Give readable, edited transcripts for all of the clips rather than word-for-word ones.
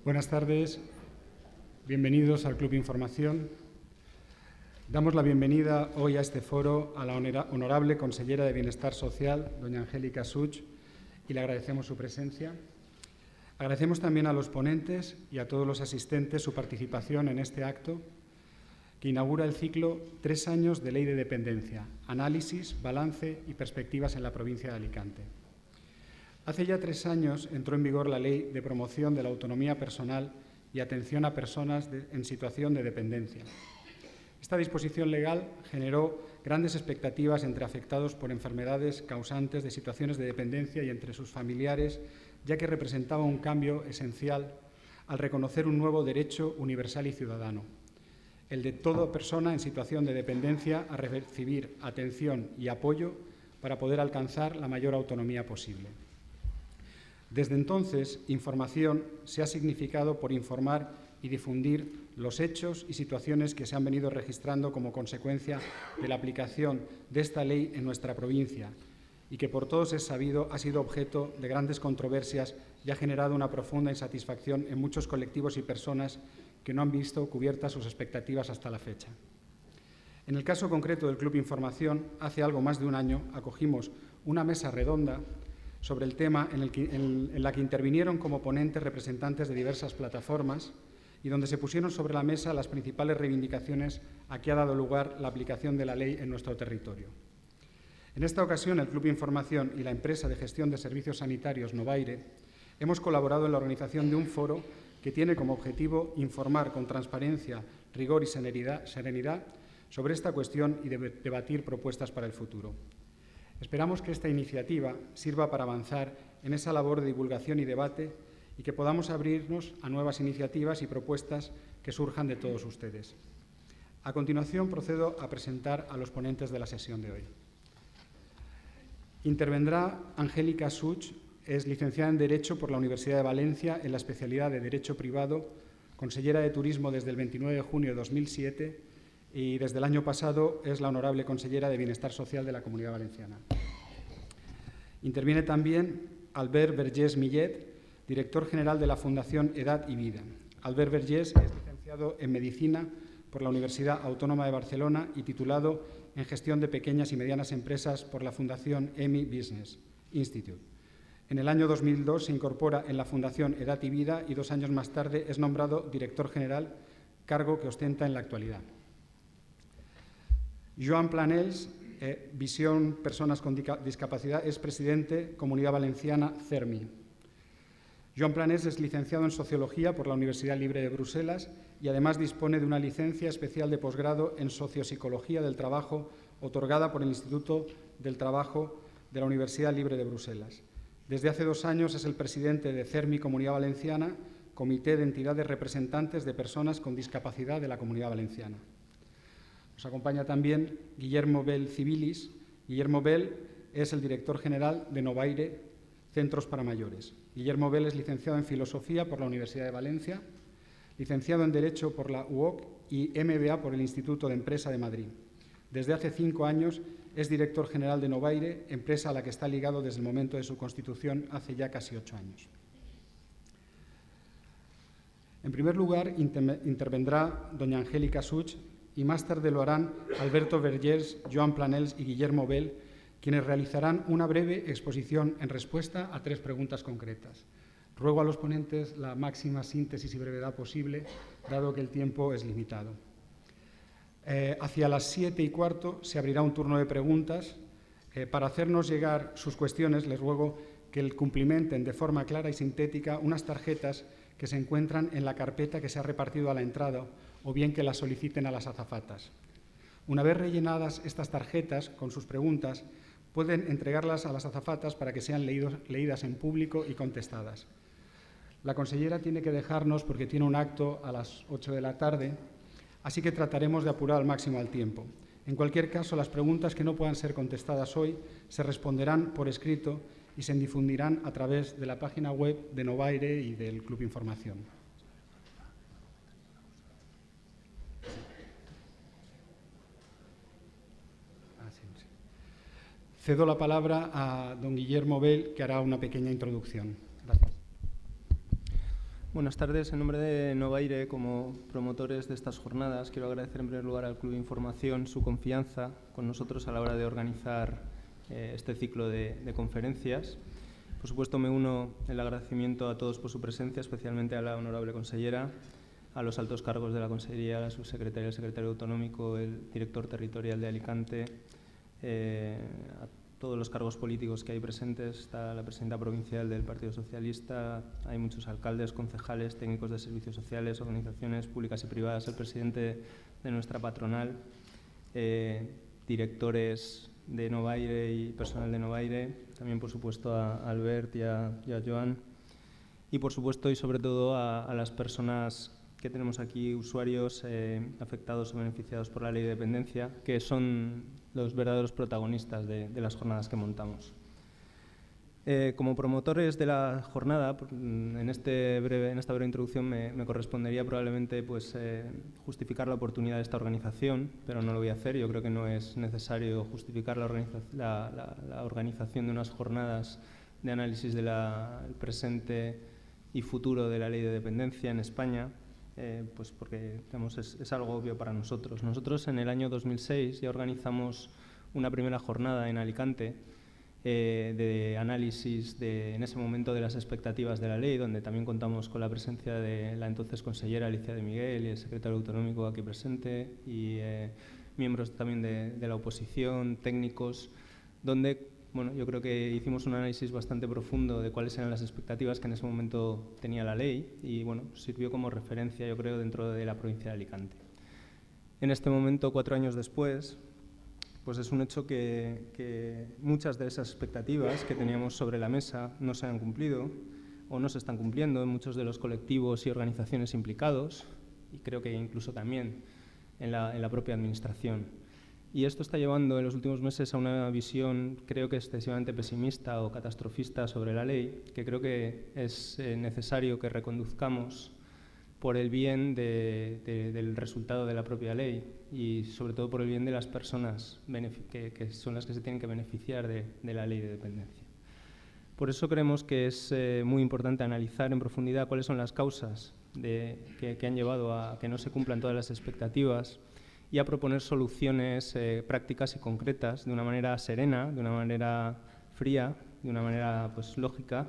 Buenas tardes, bienvenidos al Club Información. Damos la bienvenida hoy a este foro a la honorable consellera de Bienestar Social, doña Angélica Such, y le agradecemos su presencia. Agradecemos también a los ponentes y a todos los asistentes su participación en este acto que inaugura el ciclo 3 años de Ley de Dependencia, análisis, balance y perspectivas en la provincia de Alicante. Hace ya 3 años entró en vigor la Ley de Promoción de la Autonomía Personal y Atención a Personas en Situación de Dependencia. Esta disposición legal generó grandes expectativas entre afectados por enfermedades causantes de situaciones de dependencia y entre sus familiares, ya que representaba un cambio esencial al reconocer un nuevo derecho universal y ciudadano, el de toda persona en situación de dependencia a recibir atención y apoyo para poder alcanzar la mayor autonomía posible. Desde entonces, información se ha significado por informar y difundir los hechos y situaciones que se han venido registrando como consecuencia de la aplicación de esta ley en nuestra provincia y que por todos es sabido ha sido objeto de grandes controversias y ha generado una profunda insatisfacción en muchos colectivos y personas que no han visto cubiertas sus expectativas hasta la fecha. En el caso concreto del Club Información, hace algo más de un año acogimos una mesa redonda sobre el tema en la que intervinieron como ponentes representantes de diversas plataformas y donde se pusieron sobre la mesa las principales reivindicaciones a que ha dado lugar la aplicación de la ley en nuestro territorio. En esta ocasión, el Club Información y la empresa de gestión de servicios sanitarios Novaire hemos colaborado en la organización de un foro que tiene como objetivo informar con transparencia, rigor y serenidad sobre esta cuestión y debatir propuestas para el futuro. Esperamos que esta iniciativa sirva para avanzar en esa labor de divulgación y debate y que podamos abrirnos a nuevas iniciativas y propuestas que surjan de todos ustedes. A continuación, procedo a presentar a los ponentes de la sesión de hoy. Intervendrá Angélica Such, es licenciada en Derecho por la Universidad de Valencia en la especialidad de Derecho Privado, consellera de Turismo desde el 29 de junio de 2007 y desde el año pasado es la honorable consellera de Bienestar Social de la Comunidad Valenciana. Interviene también Albert Vergés Millet, director general de la Fundación Edad y Vida. Albert Vergés es licenciado en Medicina por la Universidad Autónoma de Barcelona y titulado en Gestión de Pequeñas y Medianas Empresas por la Fundación EMI Business Institute. En el año 2002 se incorpora en la Fundación Edad y Vida y 2 años más tarde es nombrado director general, cargo que ostenta en la actualidad. Joan Planells, Visión Personas con Discapacidad, es presidente Comunidad Valenciana CERMI. Joan Planells es licenciado en Sociología por la Universidad Libre de Bruselas y además dispone de una licencia especial de posgrado en Sociopsicología del Trabajo otorgada por el Instituto del Trabajo de la Universidad Libre de Bruselas. Desde hace 2 años es el presidente de CERMI Comunidad Valenciana, Comité de Entidades Representantes de Personas con Discapacidad de la Comunidad Valenciana. Nos acompaña también Guillermo Bell Civilis. Guillermo Bell es el director general de Novaire, Centros para Mayores. Guillermo Bell es licenciado en Filosofía por la Universidad de Valencia, licenciado en Derecho por la UOC y MBA por el Instituto de Empresa de Madrid. Desde hace 5 años es director general de Novaire, empresa a la que está ligado desde el momento de su constitución hace ya casi 8 años. En primer lugar, intervendrá doña Angélica Such y más tarde lo harán Alberto Vergés, Joan Planells y Guillermo Bell, quienes realizarán una breve exposición en respuesta a 3 preguntas concretas. Ruego a los ponentes la máxima síntesis y brevedad posible, dado que el tiempo es limitado. Hacia las 7:15 se abrirá un turno de preguntas. Para hacernos llegar sus cuestiones, les ruego que cumplimenten de forma clara y sintética unas tarjetas que se encuentran en la carpeta que se ha repartido a la entrada o bien que las soliciten a las azafatas. Una vez rellenadas estas tarjetas con sus preguntas, pueden entregarlas a las azafatas para que sean leídas en público y contestadas. La consellera tiene que dejarnos porque tiene un acto a las 8 de la tarde, así que trataremos de apurar al máximo el tiempo. En cualquier caso, las preguntas que no puedan ser contestadas hoy se responderán por escrito y se difundirán a través de la página web de Novaire y del Club Información. Cedo la palabra a don Guillermo Bell, que hará una pequeña introducción. Gracias. Buenas tardes. En nombre de Novaire, como promotores de estas jornadas, quiero agradecer en primer lugar al Club de Información su confianza con nosotros a la hora de organizar este ciclo de conferencias. Por supuesto, me uno el agradecimiento a todos por su presencia, especialmente a la honorable consellera, a los altos cargos de la Consellería, la subsecretaria, el secretario autonómico, el director territorial de Alicante, a todos los cargos políticos que hay presentes. Está la presidenta provincial del Partido Socialista, hay muchos alcaldes, concejales, técnicos de servicios sociales, organizaciones públicas y privadas, el presidente de nuestra patronal, directores de Novaire y personal de Novaire, también por supuesto a Albert y a Joan, y por supuesto y sobre todo a las personas que tenemos aquí, usuarios afectados o beneficiados por la ley de dependencia, que son los verdaderos protagonistas de las jornadas que montamos. Como promotores de la jornada, en esta breve introducción me correspondería probablemente justificar la oportunidad de esta organización, pero no lo voy a hacer. Yo creo que no es necesario justificar la organización de unas jornadas de análisis del presente y futuro de la ley de dependencia en España, porque digamos, es algo obvio para nosotros. Nosotros en el año 2006 ya organizamos una primera jornada en Alicante de análisis en ese momento de las expectativas de la ley, donde también contamos con la presencia de la entonces consellera Alicia de Miguel y el secretario autonómico aquí presente y miembros también de la oposición, técnicos, donde yo creo que hicimos un análisis bastante profundo de cuáles eran las expectativas que en ese momento tenía la ley y sirvió como referencia, yo creo, dentro de la provincia de Alicante. En este momento, 4 años después, pues es un hecho que muchas de esas expectativas que teníamos sobre la mesa no se han cumplido o no se están cumpliendo en muchos de los colectivos y organizaciones implicados y creo que incluso también en la propia administración. Y esto está llevando en los últimos meses a una visión, creo que excesivamente pesimista o catastrofista sobre la ley, que creo que es necesario que reconduzcamos por el bien del resultado de la propia ley y sobre todo por el bien de las personas que son las que se tienen que beneficiar de la ley de dependencia. Por eso creemos que es muy importante analizar en profundidad cuáles son las causas que han llevado a que no se cumplan todas las expectativas y a proponer soluciones prácticas y concretas de una manera serena, de una manera fría, de una manera lógica,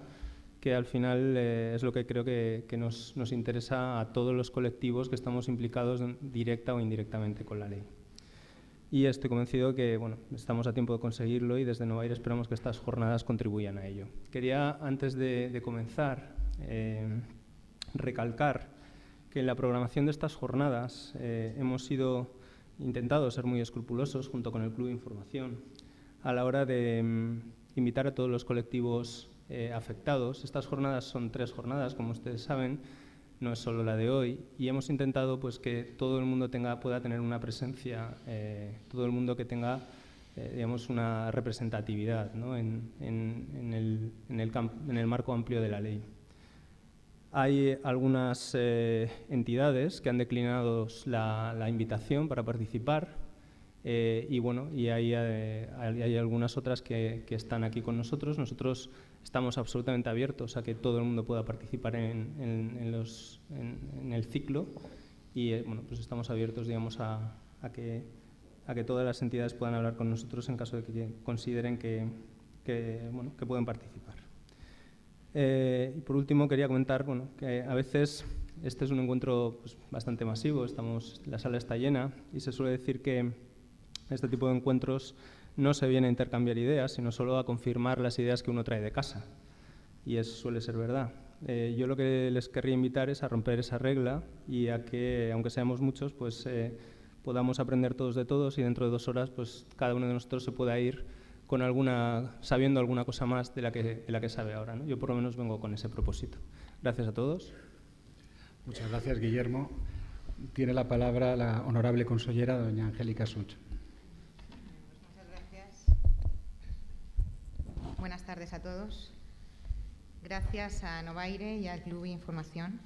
que al final es lo que creo que nos interesa a todos los colectivos que estamos implicados directa o indirectamente con la ley. Y estoy convencido que estamos a tiempo de conseguirlo y desde Novaire esperamos que estas jornadas contribuyan a ello. Quería, antes de comenzar, recalcar que en la programación de estas jornadas hemos intentado ser muy escrupulosos junto con el Club de Información a la hora de invitar a todos los colectivos afectados. Estas jornadas son 3 jornadas, como ustedes saben, no es solo la de hoy, y hemos intentado que todo el mundo pueda tener una presencia, todo el mundo que tenga una representatividad, ¿no? en el marco amplio de la ley. Hay algunas entidades que han declinado la invitación para participar y hay algunas otras que están aquí con nosotros. Nosotros estamos absolutamente abiertos a que todo el mundo pueda participar en el ciclo y estamos abiertos, digamos, a que todas las entidades puedan hablar con nosotros en caso de que consideren que pueden participar. Y por último quería comentar que a veces este es un encuentro bastante masivo, la sala está llena y se suele decir que este tipo de encuentros no se viene a intercambiar ideas, sino solo a confirmar las ideas que uno trae de casa. Y eso suele ser verdad. Yo lo que les querría invitar es a romper esa regla y a que, aunque seamos muchos, podamos aprender todos de todos y dentro de 2 horas cada uno de nosotros se pueda ir sabiendo alguna cosa más de la que sabe ahora, ¿no? Yo por lo menos vengo con ese propósito. Gracias a todos. Muchas gracias, Guillermo. Tiene la palabra la honorable consellera, doña Angélica Such. Muchas gracias. Buenas tardes a todos. Gracias a Novaire y al Club de Información.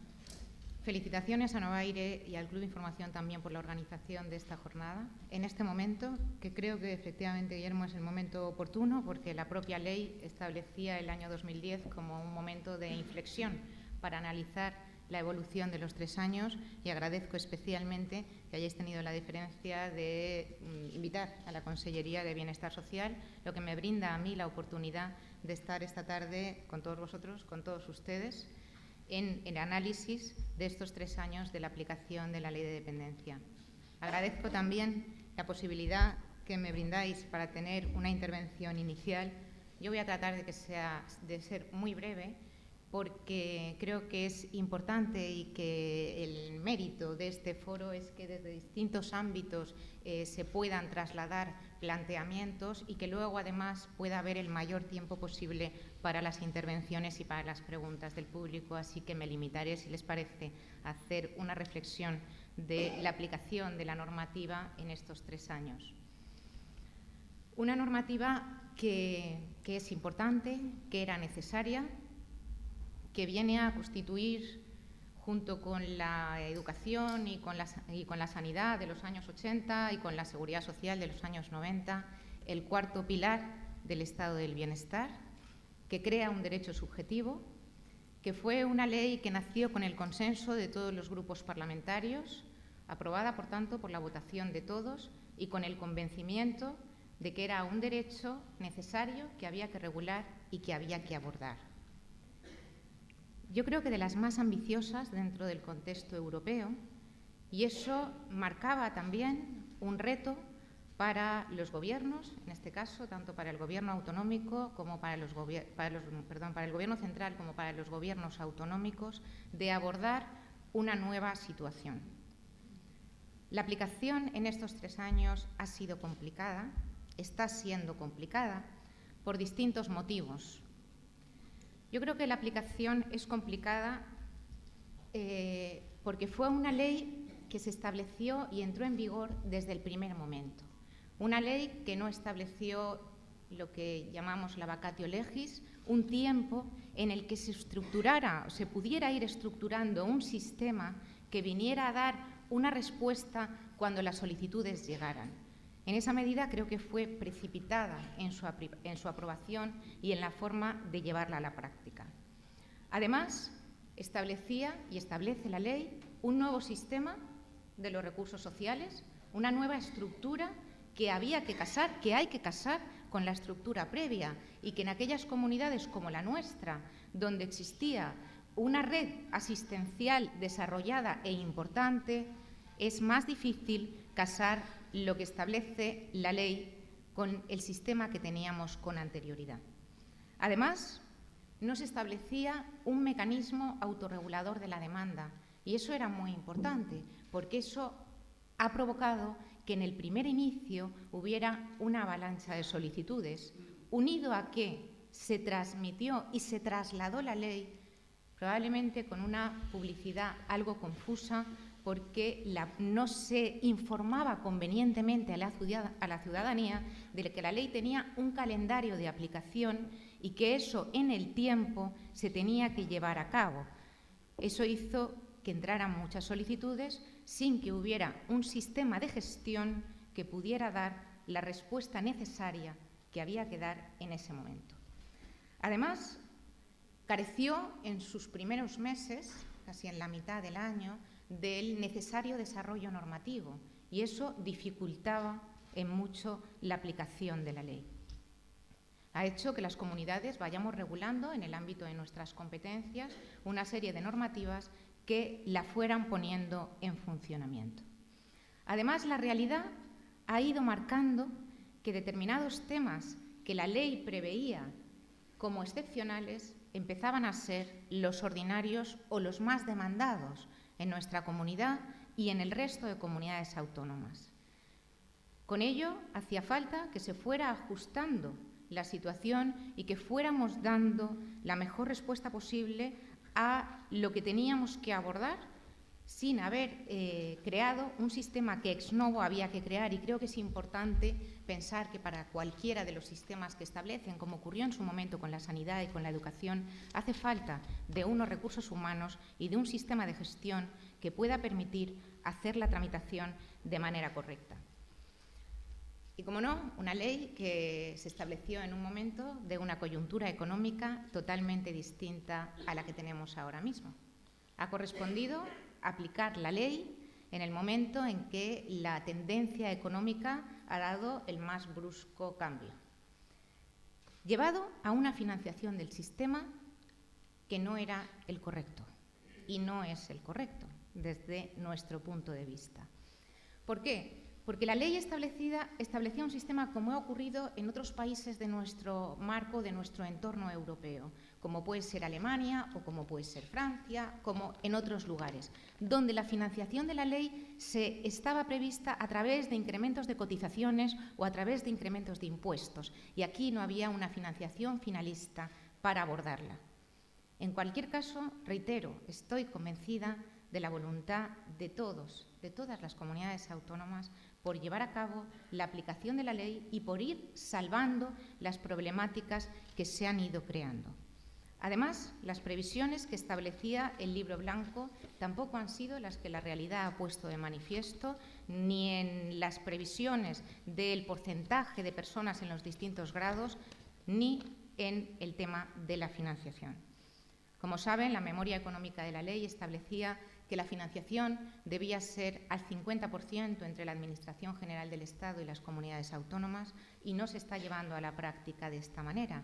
Felicitaciones a Novaire y al Club de Información también por la organización de esta jornada. En este momento, que creo que efectivamente, Guillermo, es el momento oportuno porque la propia ley establecía el año 2010 como un momento de inflexión para analizar la evolución de los 3 años y agradezco especialmente que hayáis tenido la deferencia de invitar a la Consellería de Bienestar Social, lo que me brinda a mí la oportunidad de estar esta tarde con todos vosotros, con todos ustedes, en el análisis de estos 3 años de la aplicación de la Ley de Dependencia. Agradezco también la posibilidad que me brindáis para tener una intervención inicial. Yo voy a tratar de ser muy breve, porque creo que es importante y que el mérito de este foro es que desde distintos ámbitos se puedan trasladar planteamientos y que luego además pueda haber el mayor tiempo posible para las intervenciones y para las preguntas del público. Así que me limitaré, si les parece, a hacer una reflexión de la aplicación de la normativa en estos 3 años. Una normativa que es importante, que era necesaria, que viene a constituir, junto con la educación y con la sanidad de los años 80 y con la seguridad social de los años 90, el 4º pilar del estado del bienestar, que crea un derecho subjetivo, que fue una ley que nació con el consenso de todos los grupos parlamentarios, aprobada, por tanto, por la votación de todos y con el convencimiento de que era un derecho necesario que había que regular y que había que abordar. Yo creo que de las más ambiciosas dentro del contexto europeo, y eso marcaba también un reto para los gobiernos, en este caso, tanto para el gobierno autonómico como para el gobierno central como para los gobiernos autonómicos, de abordar una nueva situación. La aplicación en estos 3 años ha sido complicada, está siendo complicada por distintos motivos. Yo creo que la aplicación es complicada porque fue una ley que se estableció y entró en vigor desde el primer momento. Una ley que no estableció lo que llamamos la vacatio legis, un tiempo en el que se estructurara o se pudiera ir estructurando un sistema que viniera a dar una respuesta cuando las solicitudes llegaran. En esa medida creo que fue precipitada en su aprobación y en la forma de llevarla a la práctica. Además, establecía y establece la ley un nuevo sistema de los recursos sociales, una nueva estructura que hay que casar con la estructura previa y que en aquellas comunidades como la nuestra, donde existía una red asistencial desarrollada e importante, es más difícil casar lo que establece la ley con el sistema que teníamos con anterioridad. Además, no se establecía un mecanismo autorregulador de la demanda, y eso era muy importante, porque eso ha provocado que en el primer inicio hubiera una avalancha de solicitudes, unido a que se transmitió y se trasladó la ley, probablemente con una publicidad algo confusa, porque no se informaba convenientemente a la ciudadanía de que la ley tenía un calendario de aplicación y que eso en el tiempo se tenía que llevar a cabo. Eso hizo que entraran muchas solicitudes sin que hubiera un sistema de gestión que pudiera dar la respuesta necesaria que había que dar en ese momento. Además, careció en sus primeros meses, casi en la mitad del año, del necesario desarrollo normativo, y eso dificultaba en mucho la aplicación de la ley. Ha hecho que las comunidades vayamos regulando en el ámbito de nuestras competencias una serie de normativas que la fueran poniendo en funcionamiento. Además, la realidad ha ido marcando que determinados temas que la ley preveía como excepcionales empezaban a ser los ordinarios o los más demandados en nuestra comunidad y en el resto de comunidades autónomas. Con ello, hacía falta que se fuera ajustando la situación y que fuéramos dando la mejor respuesta posible a lo que teníamos que abordar sin haber creado un sistema que ex novo había que crear. Y creo que es importante pensar que para cualquiera de los sistemas que establecen, como ocurrió en su momento con la sanidad y con la educación, hace falta de unos recursos humanos y de un sistema de gestión que pueda permitir hacer la tramitación de manera correcta. Y, como no, una ley que se estableció en un momento de una coyuntura económica totalmente distinta a la que tenemos ahora mismo. Ha correspondido aplicar la ley en el momento en que la tendencia económica ha dado el más brusco cambio, llevado a una financiación del sistema que no era el correcto y no es el correcto desde nuestro punto de vista. ¿Por qué? Porque la ley establecía un sistema como ha ocurrido en otros países de nuestro marco, de nuestro entorno europeo, como puede ser Alemania o como puede ser Francia, como en otros lugares, donde la financiación de la ley estaba prevista a través de incrementos de cotizaciones o a través de incrementos de impuestos, y aquí no había una financiación finalista para abordarla. En cualquier caso, reitero, estoy convencida de la voluntad de todas las comunidades autónomas por llevar a cabo la aplicación de la ley y por ir salvando las problemáticas que se han ido creando. Además, las previsiones que establecía el Libro Blanco tampoco han sido las que la realidad ha puesto de manifiesto, ni en las previsiones del porcentaje de personas en los distintos grados, ni en el tema de la financiación. Como saben, la memoria económica de la ley establecía que la financiación debía ser al 50% entre la Administración General del Estado y las comunidades autónomas, y no se está llevando a la práctica de esta manera.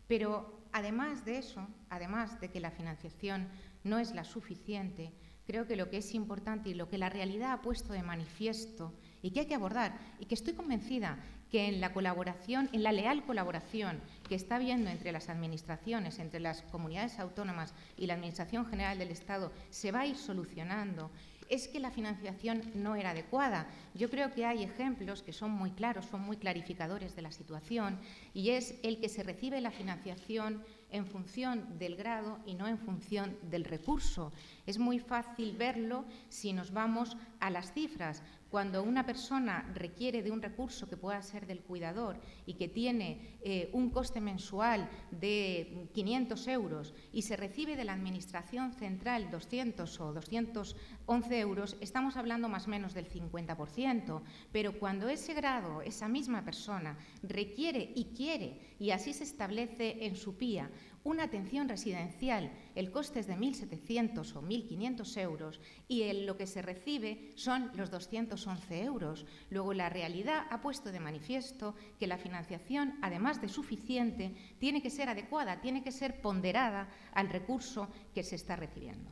Pero además de eso, además de que la financiación no es la suficiente, creo que lo que es importante y lo que la realidad ha puesto de manifiesto y que hay que abordar, y que estoy convencida que en la colaboración, en la leal colaboración que está habiendo entre las administraciones, entre las comunidades autónomas y la Administración General del Estado, se va a ir solucionando, es que la financiación no era adecuada. Yo creo que hay ejemplos que son muy claros, son muy clarificadores de la situación, y es el que se recibe la financiación en función del grado y no en función del recurso. Es muy fácil verlo si nos vamos a las cifras. Cuando una persona requiere de un recurso que pueda ser del cuidador y que tiene un coste mensual de 500 euros y se recibe de la Administración Central 200 o 211 euros, estamos hablando más o menos del 50%. Pero cuando ese grado, esa misma persona, requiere y quiere, y así se establece en su PIA, una atención residencial, el coste es de 1.700 o 1.500 euros y lo que se recibe son los 211 euros. Luego, la realidad ha puesto de manifiesto que la financiación, además de suficiente, tiene que ser adecuada, tiene que ser ponderada al recurso que se está recibiendo.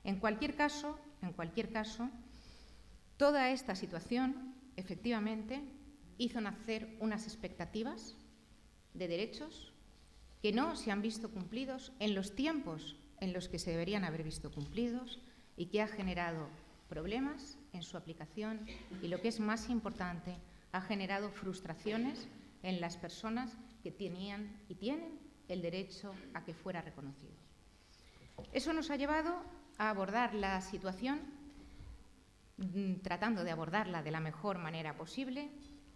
En cualquier caso, toda esta situación, efectivamente, hizo nacer unas expectativas de derechos que no se han visto cumplidos en los tiempos en los que se deberían haber visto cumplidos, y que ha generado problemas en su aplicación y, lo que es más importante, ha generado frustraciones en las personas que tenían y tienen el derecho a que fuera reconocido. Eso nos ha llevado a abordar la situación tratando de abordarla de la mejor manera posible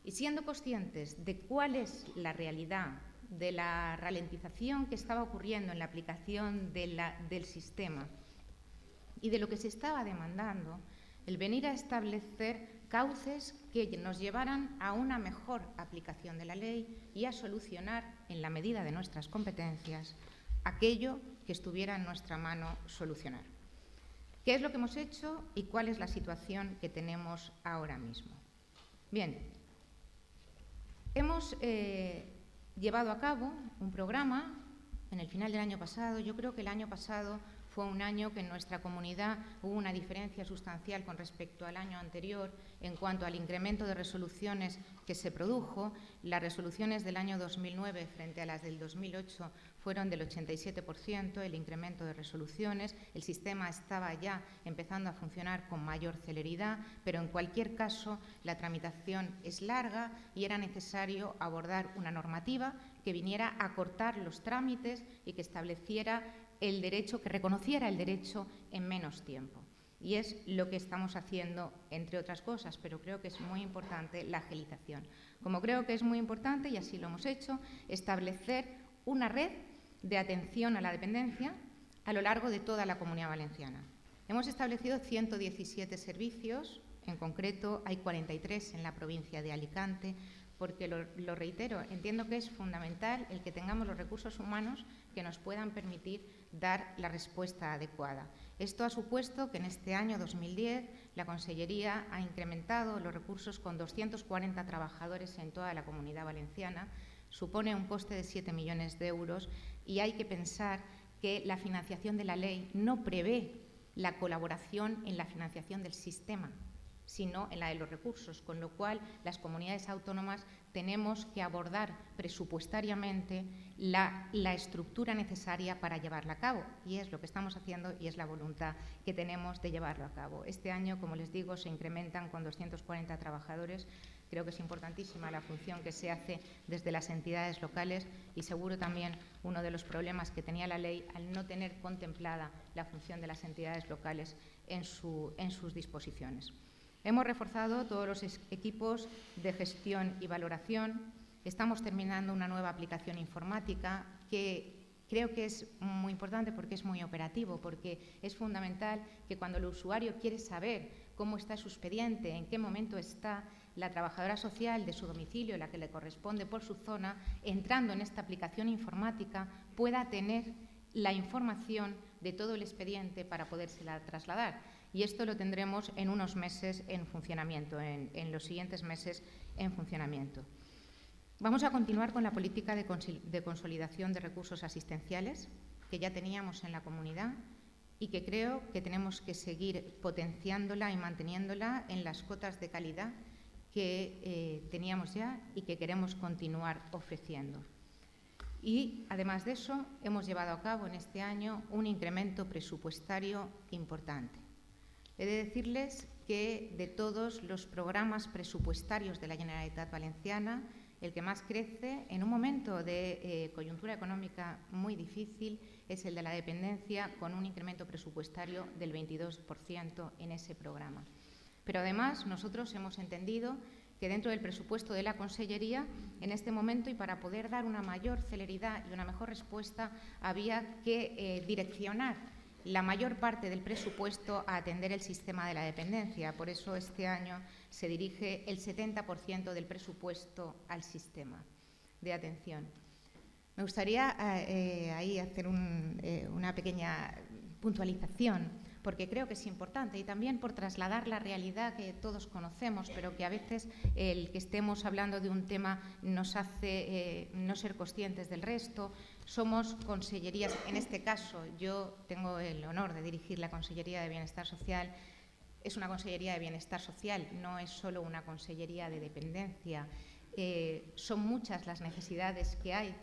y siendo conscientes de cuál es la realidad de la ralentización que estaba ocurriendo en la aplicación del sistema y de lo que se estaba demandando, el venir a establecer cauces que nos llevaran a una mejor aplicación de la ley y a solucionar, en la medida de nuestras competencias, aquello que estuviera en nuestra mano solucionar. ¿Qué es lo que hemos hecho y cuál es la situación que tenemos ahora mismo? Bien, hemos llevado a cabo un programa en el final del año pasado. Yo creo que el año pasado fue un año que en nuestra comunidad hubo una diferencia sustancial con respecto al año anterior en cuanto al incremento de resoluciones que se produjo. Las resoluciones del año 2009 frente a las del 2008 fueron del 87%, el incremento de resoluciones. El sistema estaba ya empezando a funcionar con mayor celeridad, pero en cualquier caso la tramitación es larga y era necesario abordar una normativa que viniera a cortar los trámites y que estableciera el derecho, que reconociera el derecho en menos tiempo. Y es lo que estamos haciendo, entre otras cosas, pero creo que es muy importante la agilización. Como creo que es muy importante, y así lo hemos hecho, establecer una red de atención a la dependencia a lo largo de toda la Comunidad Valenciana. Hemos establecido 117 servicios, en concreto hay 43 en la provincia de Alicante, porque lo reitero, entiendo que es fundamental el que tengamos los recursos humanos que nos puedan permitir dar la respuesta adecuada. Esto ha supuesto que en este año 2010 la Consellería ha incrementado los recursos con 240 trabajadores en toda la Comunidad Valenciana. Supone un coste de 7 millones de euros y hay que pensar que la financiación de la ley no prevé la colaboración en la financiación del sistema, sino en la de los recursos, con lo cual las comunidades autónomas tenemos que abordar presupuestariamente la estructura necesaria para llevarla a cabo, y es lo que estamos haciendo y es la voluntad que tenemos de llevarlo a cabo. Este año, como les digo, se incrementan con 240 trabajadores. Creo que es importantísima la función que se hace desde las entidades locales y seguro también uno de los problemas que tenía la ley al no tener contemplada la función de las entidades locales en sus disposiciones. Hemos reforzado todos los equipos de gestión y valoración. Estamos terminando una nueva aplicación informática que creo que es muy importante porque es muy operativo, porque es fundamental que cuando el usuario quiere saber cómo está su expediente, en qué momento está, la trabajadora social de su domicilio, la que le corresponde por su zona, entrando en esta aplicación informática, pueda tener la información de todo el expediente para podérsela trasladar. Y esto lo tendremos en unos meses en funcionamiento, en los siguientes meses en funcionamiento. Vamos a continuar con la política de consolidación de recursos asistenciales que ya teníamos en la comunidad y que creo que tenemos que seguir potenciándola y manteniéndola en las cotas de calidad que teníamos ya y que queremos continuar ofreciendo. Y, además de eso, hemos llevado a cabo en este año un incremento presupuestario importante. He de decirles que de todos los programas presupuestarios de la Generalitat Valenciana, el que más crece en un momento de coyuntura económica muy difícil es el de la dependencia, con un incremento presupuestario del 22% en ese programa. Pero además nosotros hemos entendido que dentro del presupuesto de la Consellería, en este momento, y para poder dar una mayor celeridad y una mejor respuesta, había que direccionar la mayor parte del presupuesto a atender el sistema de la dependencia. Por eso este año se dirige el 70% del presupuesto al sistema de atención. Me gustaría ahí hacer una pequeña puntualización, porque creo que es importante y también por trasladar la realidad que todos conocemos, pero que a veces el que estemos hablando de un tema nos hace no ser conscientes del resto. Somos consellerías, en este caso yo tengo el honor de dirigir la Consellería de Bienestar Social. Es una consellería de bienestar social, no es solo una consellería de dependencia. Son muchas las necesidades que hay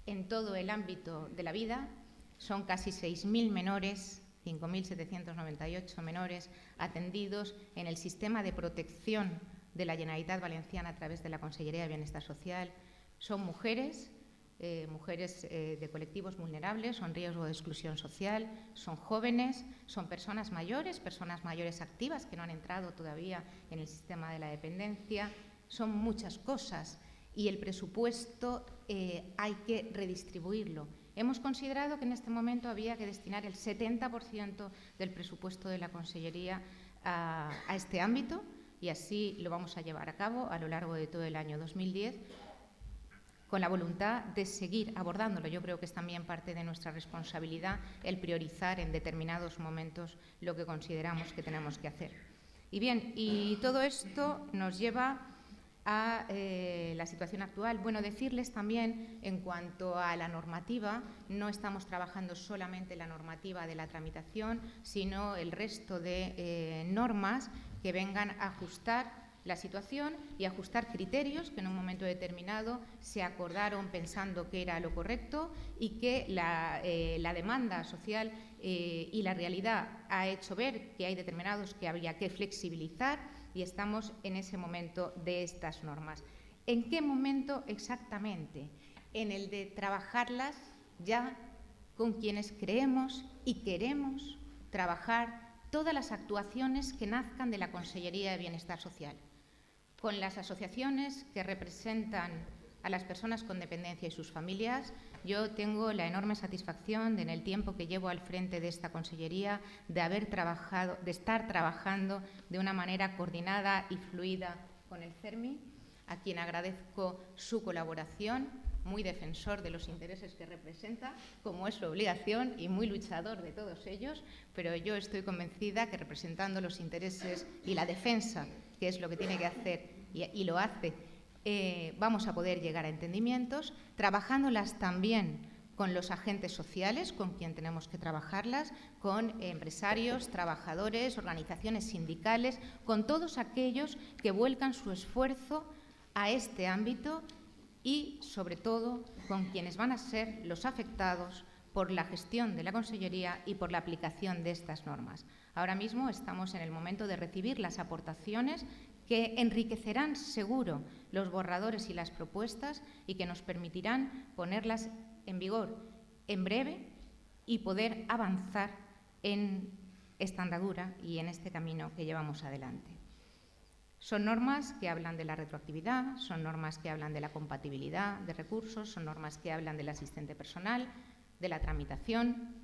en todo el ámbito de la vida. Son casi 6.000 menores, 5.798 menores atendidos en el sistema de protección de la Generalitat Valenciana a través de la Consellería de Bienestar Social. Son mujeres de colectivos vulnerables, son riesgo de exclusión social, son jóvenes, son personas mayores activas que no han entrado todavía en el sistema de la dependencia. Son muchas cosas y el presupuesto hay que redistribuirlo. Hemos considerado que en este momento había que destinar el 70% del presupuesto de la Consellería a este ámbito y así lo vamos a llevar a cabo a lo largo de todo el año 2010 con la voluntad de seguir abordándolo. Yo creo que es también parte de nuestra responsabilidad el priorizar en determinados momentos lo que consideramos que tenemos que hacer. Y bien, y todo esto nos lleva a la situación actual. Bueno, decirles también, en cuanto a la normativa, no estamos trabajando solamente la normativa de la tramitación, sino el resto de normas que vengan a ajustar la situación y ajustar criterios que en un momento determinado se acordaron pensando que era lo correcto y que la demanda social y la realidad ha hecho ver que hay determinados que había que flexibilizar. Y estamos en ese momento de estas normas. ¿En qué momento exactamente? En el de trabajarlas ya con quienes creemos y queremos trabajar todas las actuaciones que nazcan de la Consellería de Bienestar Social, con las asociaciones que representan a las personas con dependencia y sus familias. Yo tengo la enorme satisfacción de, en el tiempo que llevo al frente de esta consellería, de estar trabajando de una manera coordinada y fluida con el CERMI, a quien agradezco su colaboración, muy defensor de los intereses que representa, como es su obligación, y muy luchador de todos ellos, pero yo estoy convencida que representando los intereses y la defensa, que es lo que tiene que hacer y lo hace, vamos a poder llegar a entendimientos, trabajándolas también con los agentes sociales, con quien tenemos que trabajarlas, con empresarios, trabajadores, organizaciones sindicales, con todos aquellos que vuelcan su esfuerzo a este ámbito y, sobre todo, con quienes van a ser los afectados por la gestión de la Consellería y por la aplicación de estas normas. Ahora mismo estamos en el momento de recibir las aportaciones que enriquecerán seguro los borradores y las propuestas y que nos permitirán ponerlas en vigor en breve y poder avanzar en esta andadura y en este camino que llevamos adelante. Son normas que hablan de la retroactividad, son normas que hablan de la compatibilidad de recursos, son normas que hablan del asistente personal, de la tramitación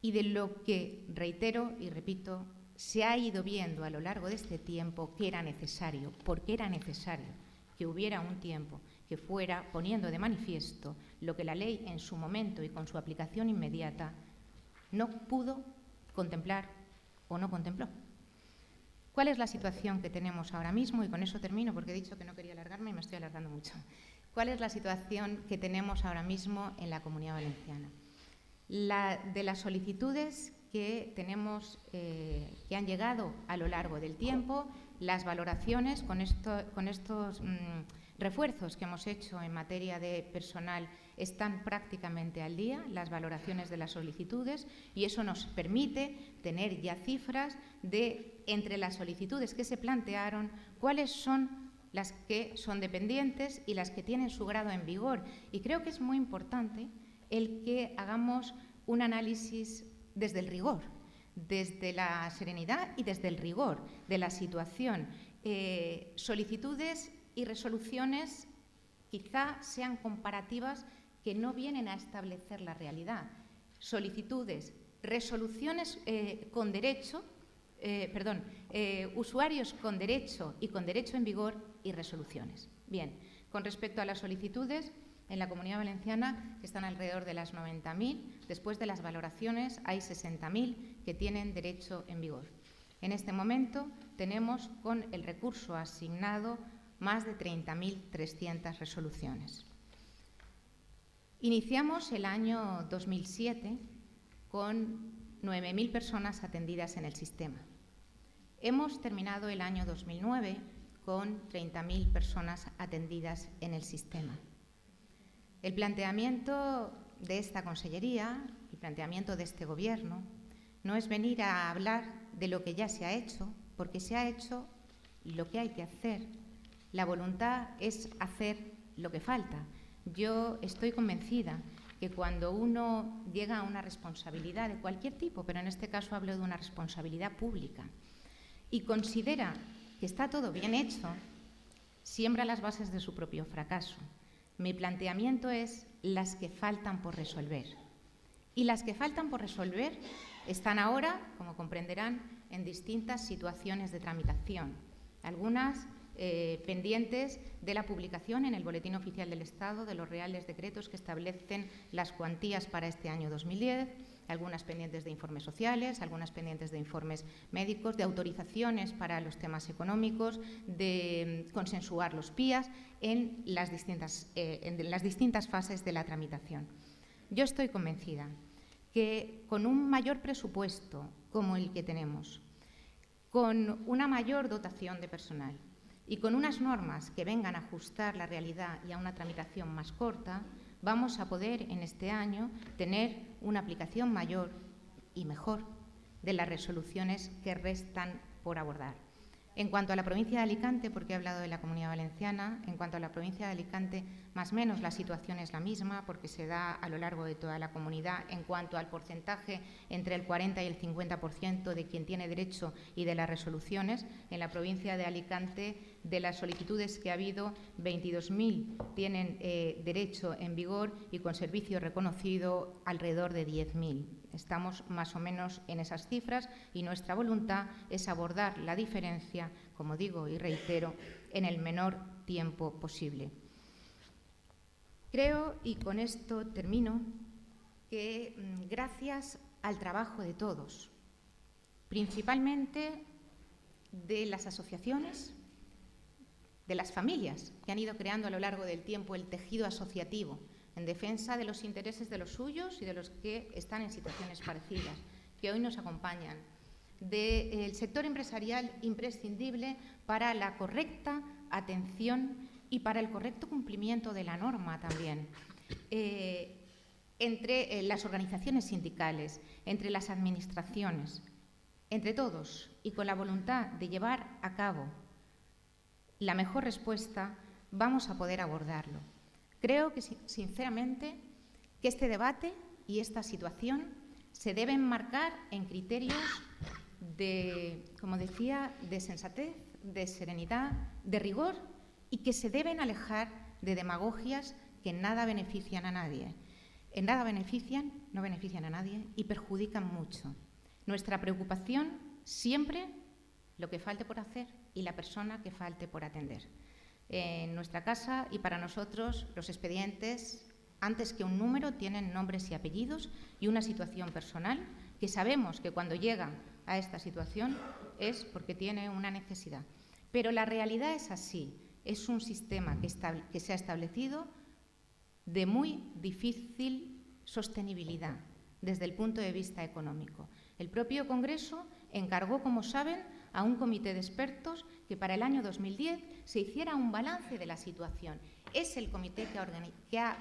y de lo que, reitero y repito, se ha ido viendo a lo largo de este tiempo que era necesario, porque era necesario que hubiera un tiempo que fuera poniendo de manifiesto lo que la ley en su momento y con su aplicación inmediata no pudo contemplar o no contempló. ¿Cuál es la situación que tenemos ahora mismo? Y con eso termino, porque he dicho que no quería alargarme y me estoy alargando mucho. ¿Cuál es la situación que tenemos ahora mismo en la Comunidad Valenciana? De las solicitudes que tenemos, que han llegado a lo largo del tiempo, las valoraciones con estos refuerzos que hemos hecho en materia de personal están prácticamente al día, las valoraciones de las solicitudes, y eso nos permite tener ya cifras de, entre las solicitudes que se plantearon, cuáles son las que son dependientes y las que tienen su grado en vigor. Y creo que es muy importante el que hagamos un análisis desde el rigor, desde la serenidad y desde el rigor de la situación. Solicitudes y resoluciones quizá sean comparativas que no vienen a establecer la realidad. Solicitudes, resoluciones con derecho, usuarios con derecho y con derecho en vigor y resoluciones. Bien, con respecto a las solicitudes, en la Comunidad Valenciana están alrededor de las 90.000. Después de las valoraciones hay 60.000 que tienen derecho en vigor. En este momento tenemos con el recurso asignado más de 30.300 resoluciones. Iniciamos el año 2007 con 9.000 personas atendidas en el sistema. Hemos terminado el año 2009 con 30.000 personas atendidas en el sistema. El planteamiento de esta Consellería, el planteamiento de este Gobierno, no es venir a hablar de lo que ya se ha hecho, porque se ha hecho lo que hay que hacer. La voluntad es hacer lo que falta. Yo estoy convencida que cuando uno llega a una responsabilidad de cualquier tipo, pero en este caso hablo de una responsabilidad pública, y considera que está todo bien hecho, siembra las bases de su propio fracaso. Mi planteamiento es las que faltan por resolver. Y las que faltan por resolver están ahora, como comprenderán, en distintas situaciones de tramitación. Algunas pendientes de la publicación en el Boletín Oficial del Estado de los Reales Decretos que establecen las cuantías para este año 2010, algunas pendientes de informes sociales, algunas pendientes de informes médicos, de autorizaciones para los temas económicos, de consensuar los PIAs en las distintas fases de la tramitación. Yo estoy convencida que con un mayor presupuesto como el que tenemos, con una mayor dotación de personal y con unas normas que vengan a ajustar la realidad y a una tramitación más corta, vamos a poder en este año tener una aplicación mayor y mejor de las resoluciones que restan por abordar. En cuanto a la provincia de Alicante, porque he hablado de la Comunidad Valenciana, en cuanto a la provincia de Alicante, más o menos la situación es la misma, porque se da a lo largo de toda la comunidad en cuanto al porcentaje entre el 40 y el 50% de quien tiene derecho y de las resoluciones. En la provincia de Alicante, de las solicitudes que ha habido, 22.000 tienen derecho en vigor y con servicio reconocido alrededor de 10.000. Estamos más o menos en esas cifras y nuestra voluntad es abordar la diferencia, como digo y reitero, en el menor tiempo posible. Creo, y con esto termino, que gracias al trabajo de todos, principalmente de las asociaciones, de las familias que han ido creando a lo largo del tiempo el tejido asociativo en defensa de los intereses de los suyos y de los que están en situaciones parecidas, que hoy nos acompañan, del sector empresarial imprescindible para la correcta atención y para el correcto cumplimiento de la norma también, entre las organizaciones sindicales, entre las administraciones, entre todos y con la voluntad de llevar a cabo la mejor respuesta, vamos a poder abordarlo. Creo que, sinceramente, que este debate y esta situación se deben marcar en criterios de, como decía, de sensatez, de serenidad, de rigor, y que se deben alejar de demagogias que en nada benefician a nadie. En nada benefician, no benefician a nadie y perjudican mucho. Nuestra preocupación siempre lo que falte por hacer y la persona que falte por atender. En nuestra casa y para nosotros los expedientes, antes que un número, tienen nombres y apellidos y una situación personal que sabemos que cuando llegan a esta situación es porque tiene una necesidad. Pero la realidad es así, es un sistema que se ha establecido de muy difícil sostenibilidad desde el punto de vista económico. El propio Congreso encargó, como saben, a un comité de expertos que para el año 2010 se hiciera un balance de la situación. Es el comité que ha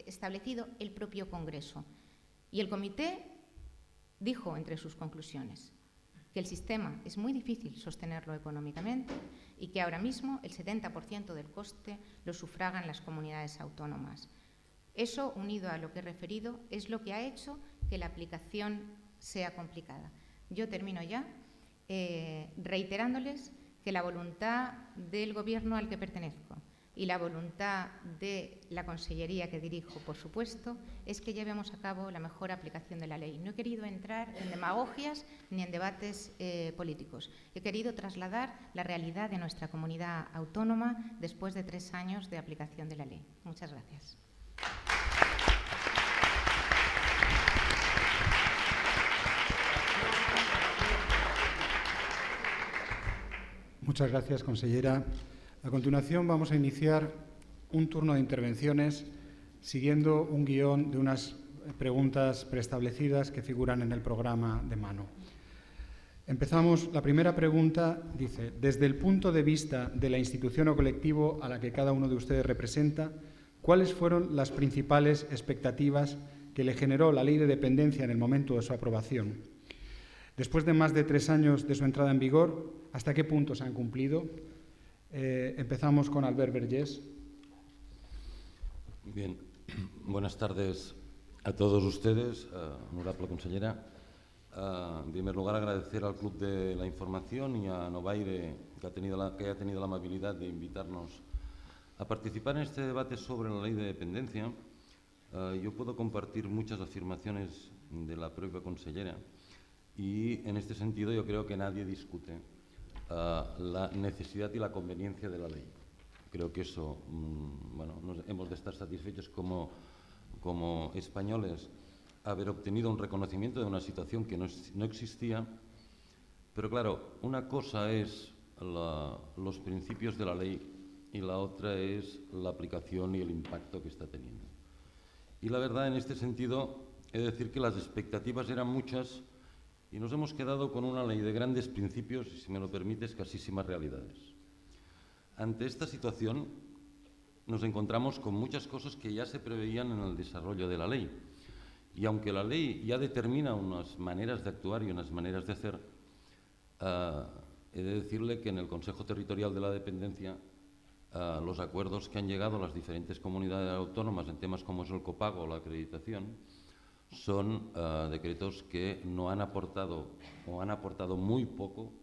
establecido el propio Congreso. Y el comité dijo entre sus conclusiones que el sistema es muy difícil sostenerlo económicamente y que ahora mismo el 70% del coste lo sufragan las comunidades autónomas. Eso, unido a lo que he referido, es lo que ha hecho que la aplicación sea complicada. Yo termino ya reiterándoles que la voluntad del Gobierno al que pertenezco y la voluntad de la Consellería que dirijo, por supuesto, es que llevemos a cabo la mejor aplicación de la ley. No he querido entrar en demagogias ni en debates políticos. He querido trasladar la realidad de nuestra comunidad autónoma después de 3 años de aplicación de la ley. Muchas gracias. Muchas gracias, consellera. A continuación vamos a iniciar un turno de intervenciones siguiendo un guión de unas preguntas preestablecidas que figuran en el programa de mano. Empezamos. La primera pregunta dice: desde el punto de vista de la institución o colectivo a la que cada uno de ustedes representa, ¿cuáles fueron las principales expectativas que le generó la Ley de Dependencia en el momento de su aprobación? Después de más de 3 años de su entrada en vigor, ¿hasta qué punto se han cumplido? Empezamos con Albert Vergés. Bien, buenas tardes a todos ustedes, honorable consellera. En primer lugar, agradecer al Club de la Información y a Novaire que haya tenido la amabilidad de invitarnos a participar en este debate sobre la Ley de Dependencia. Yo puedo compartir muchas afirmaciones de la propia consellera y, en este sentido, yo creo que nadie discute la necesidad y la conveniencia de la ley. Creo que eso, hemos de estar satisfechos como españoles haber obtenido un reconocimiento de una situación que no existía, pero claro, una cosa es los principios de la ley y la otra es la aplicación y el impacto que está teniendo. Y la verdad, en este sentido, he de decir que las expectativas eran muchas y nos hemos quedado con una ley de grandes principios y, si me lo permite, escasísimas realidades. Ante esta situación nos encontramos con muchas cosas que ya se preveían en el desarrollo de la ley. Y aunque la ley ya determina unas maneras de actuar y unas maneras de hacer, he de decirle que en el Consejo Territorial de la Dependencia los acuerdos que han llegado a las diferentes comunidades autónomas en temas como es el copago o la acreditación son decretos que no han aportado o han aportado muy poco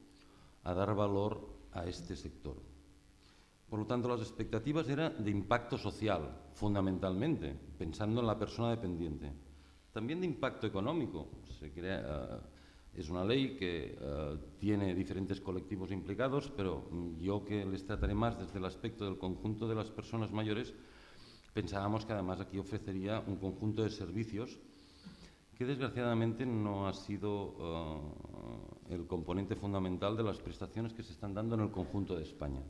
a dar valor a este sector. Por lo tanto, las expectativas eran de impacto social, fundamentalmente, pensando en la persona dependiente. También de impacto económico. Es una ley que tiene diferentes colectivos implicados, pero yo, que les trataré más desde el aspecto del conjunto de las personas mayores, pensábamos que además aquí ofrecería un conjunto de servicios que desgraciadamente no ha sido el componente fundamental de las prestaciones que se están dando en el conjunto de España.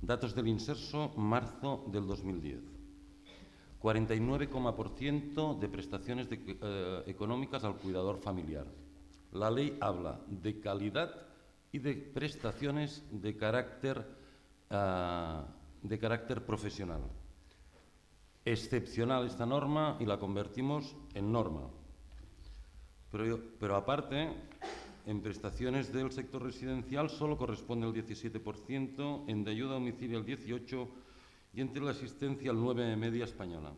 Datos del Inserso, marzo del 2010. 49,% de prestaciones económicas al cuidador familiar. La ley habla de calidad y de prestaciones de carácter profesional. Excepcional esta norma y la convertimos en norma. Pero aparte, en prestaciones del sector residencial solo corresponde el 17%, en de ayuda a domicilio el 18% y en teleasistencia el 9,5% española.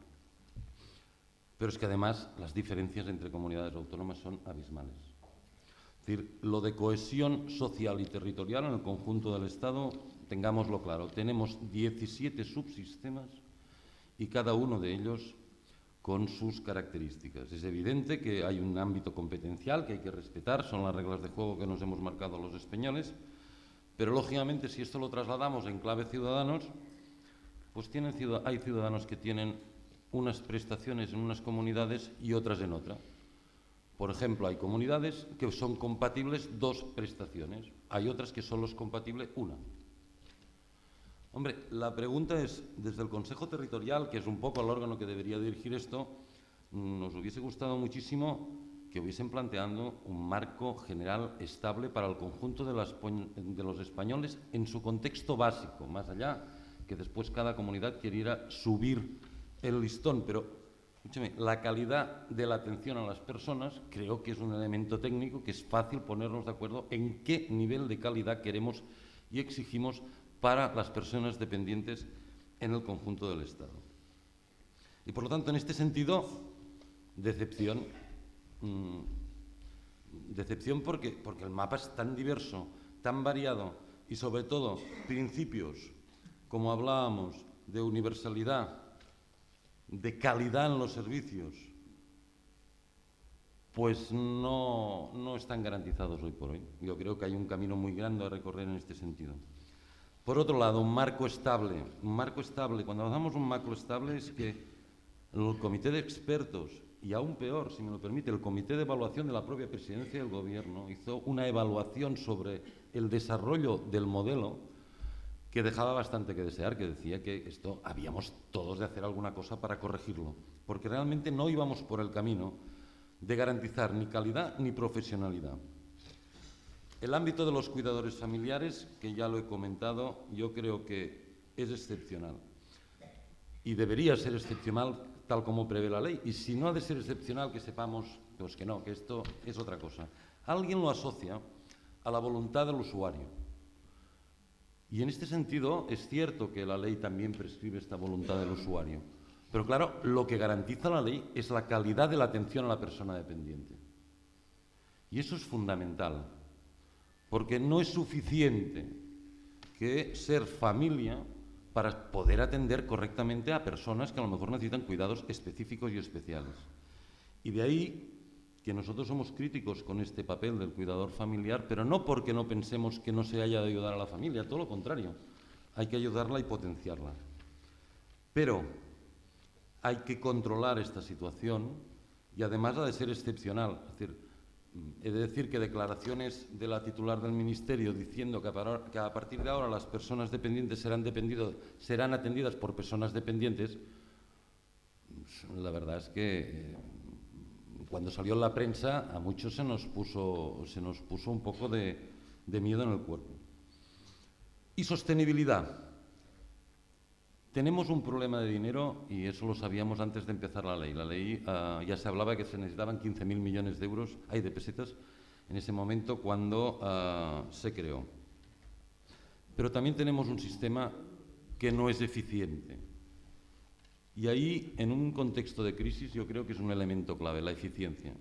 Pero es que además las diferencias entre comunidades autónomas son abismales. Es decir, lo de cohesión social y territorial en el conjunto del Estado, tengámoslo claro, tenemos 17 subsistemas y cada uno de ellos con sus características. Es evidente que hay un ámbito competencial que hay que respetar, son las reglas de juego que nos hemos marcado los españoles, pero lógicamente si esto lo trasladamos en clave ciudadanos, pues hay ciudadanos que tienen unas prestaciones en unas comunidades y otras en otra. Por ejemplo, hay comunidades que son compatibles 2 prestaciones, hay otras que solo es compatible una. Hombre, la pregunta es, desde el Consejo Territorial, que es un poco el órgano que debería dirigir esto, nos hubiese gustado muchísimo que hubiesen planteado un marco general estable para el conjunto de los españoles en su contexto básico, más allá que después cada comunidad queriera subir el listón, pero escúcheme, la calidad de la atención a las personas creo que es un elemento técnico que es fácil ponernos de acuerdo en qué nivel de calidad queremos y exigimos para las personas dependientes en el conjunto del Estado. Y por lo tanto, en este sentido, decepción. Decepción porque el mapa es tan diverso, tan variado y sobre todo principios, como hablábamos, de universalidad, de calidad en los servicios, pues no están garantizados hoy por hoy. Yo creo que hay un camino muy grande a recorrer en este sentido. Por otro lado, un marco estable. Un marco estable, cuando hablamos de un marco estable, es que el comité de expertos, y aún peor, si me lo permite, el comité de evaluación de la propia presidencia del Gobierno, hizo una evaluación sobre el desarrollo del modelo que dejaba bastante que desear, que decía que esto habíamos todos de hacer alguna cosa para corregirlo, porque realmente no íbamos por el camino de garantizar ni calidad ni profesionalidad. El ámbito de los cuidadores familiares, que ya lo he comentado, yo creo que es excepcional y debería ser excepcional tal como prevé la ley. Y si no ha de ser excepcional, que sepamos pues que no, que esto es otra cosa. Alguien lo asocia a la voluntad del usuario. Y en este sentido es cierto que la ley también prescribe esta voluntad del usuario. Pero claro, lo que garantiza la ley es la calidad de la atención a la persona dependiente. Y eso es fundamental. Porque no es suficiente que ser familia para poder atender correctamente a personas que a lo mejor necesitan cuidados específicos y especiales. Y de ahí que nosotros somos críticos con este papel del cuidador familiar, pero no porque no pensemos que no se haya de ayudar a la familia, todo lo contrario, hay que ayudarla y potenciarla. Pero hay que controlar esta situación y además ha de ser excepcional. Es decir, he de decir que declaraciones de la titular del Ministerio diciendo que a partir de ahora las personas dependientes serán atendidas por personas dependientes, la verdad es que cuando salió en la prensa a muchos se nos puso un poco de miedo en el cuerpo. Y sostenibilidad. Tenemos un problema de dinero y eso lo sabíamos antes de empezar la ley. La ley ya se hablaba que se necesitaban 15.000 millones de pesetas en ese momento cuando se creó. Pero también tenemos un sistema que no es eficiente. Y ahí, en un contexto de crisis, yo creo que es un elemento clave, la eficiencia.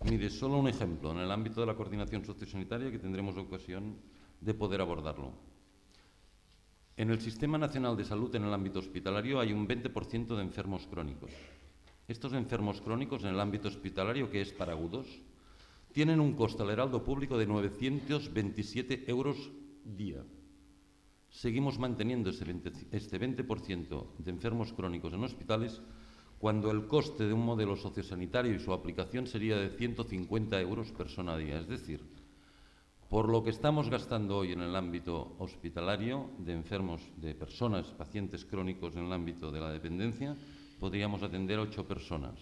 Mire, solo un ejemplo, en el ámbito de la coordinación sociosanitaria, que tendremos ocasión de poder abordarlo. En el Sistema Nacional de Salud, en el ámbito hospitalario, hay un 20% de enfermos crónicos. Estos enfermos crónicos, en el ámbito hospitalario, que es para agudos, tienen un coste al Heraldo Público de 927 euros día. Seguimos manteniendo este 20% de enfermos crónicos en hospitales cuando el coste de un modelo sociosanitario y su aplicación sería de 150 euros persona a día. Es decir, por lo que estamos gastando hoy en el ámbito hospitalario de enfermos, de personas, pacientes crónicos en el ámbito de la dependencia, podríamos atender a 8 personas.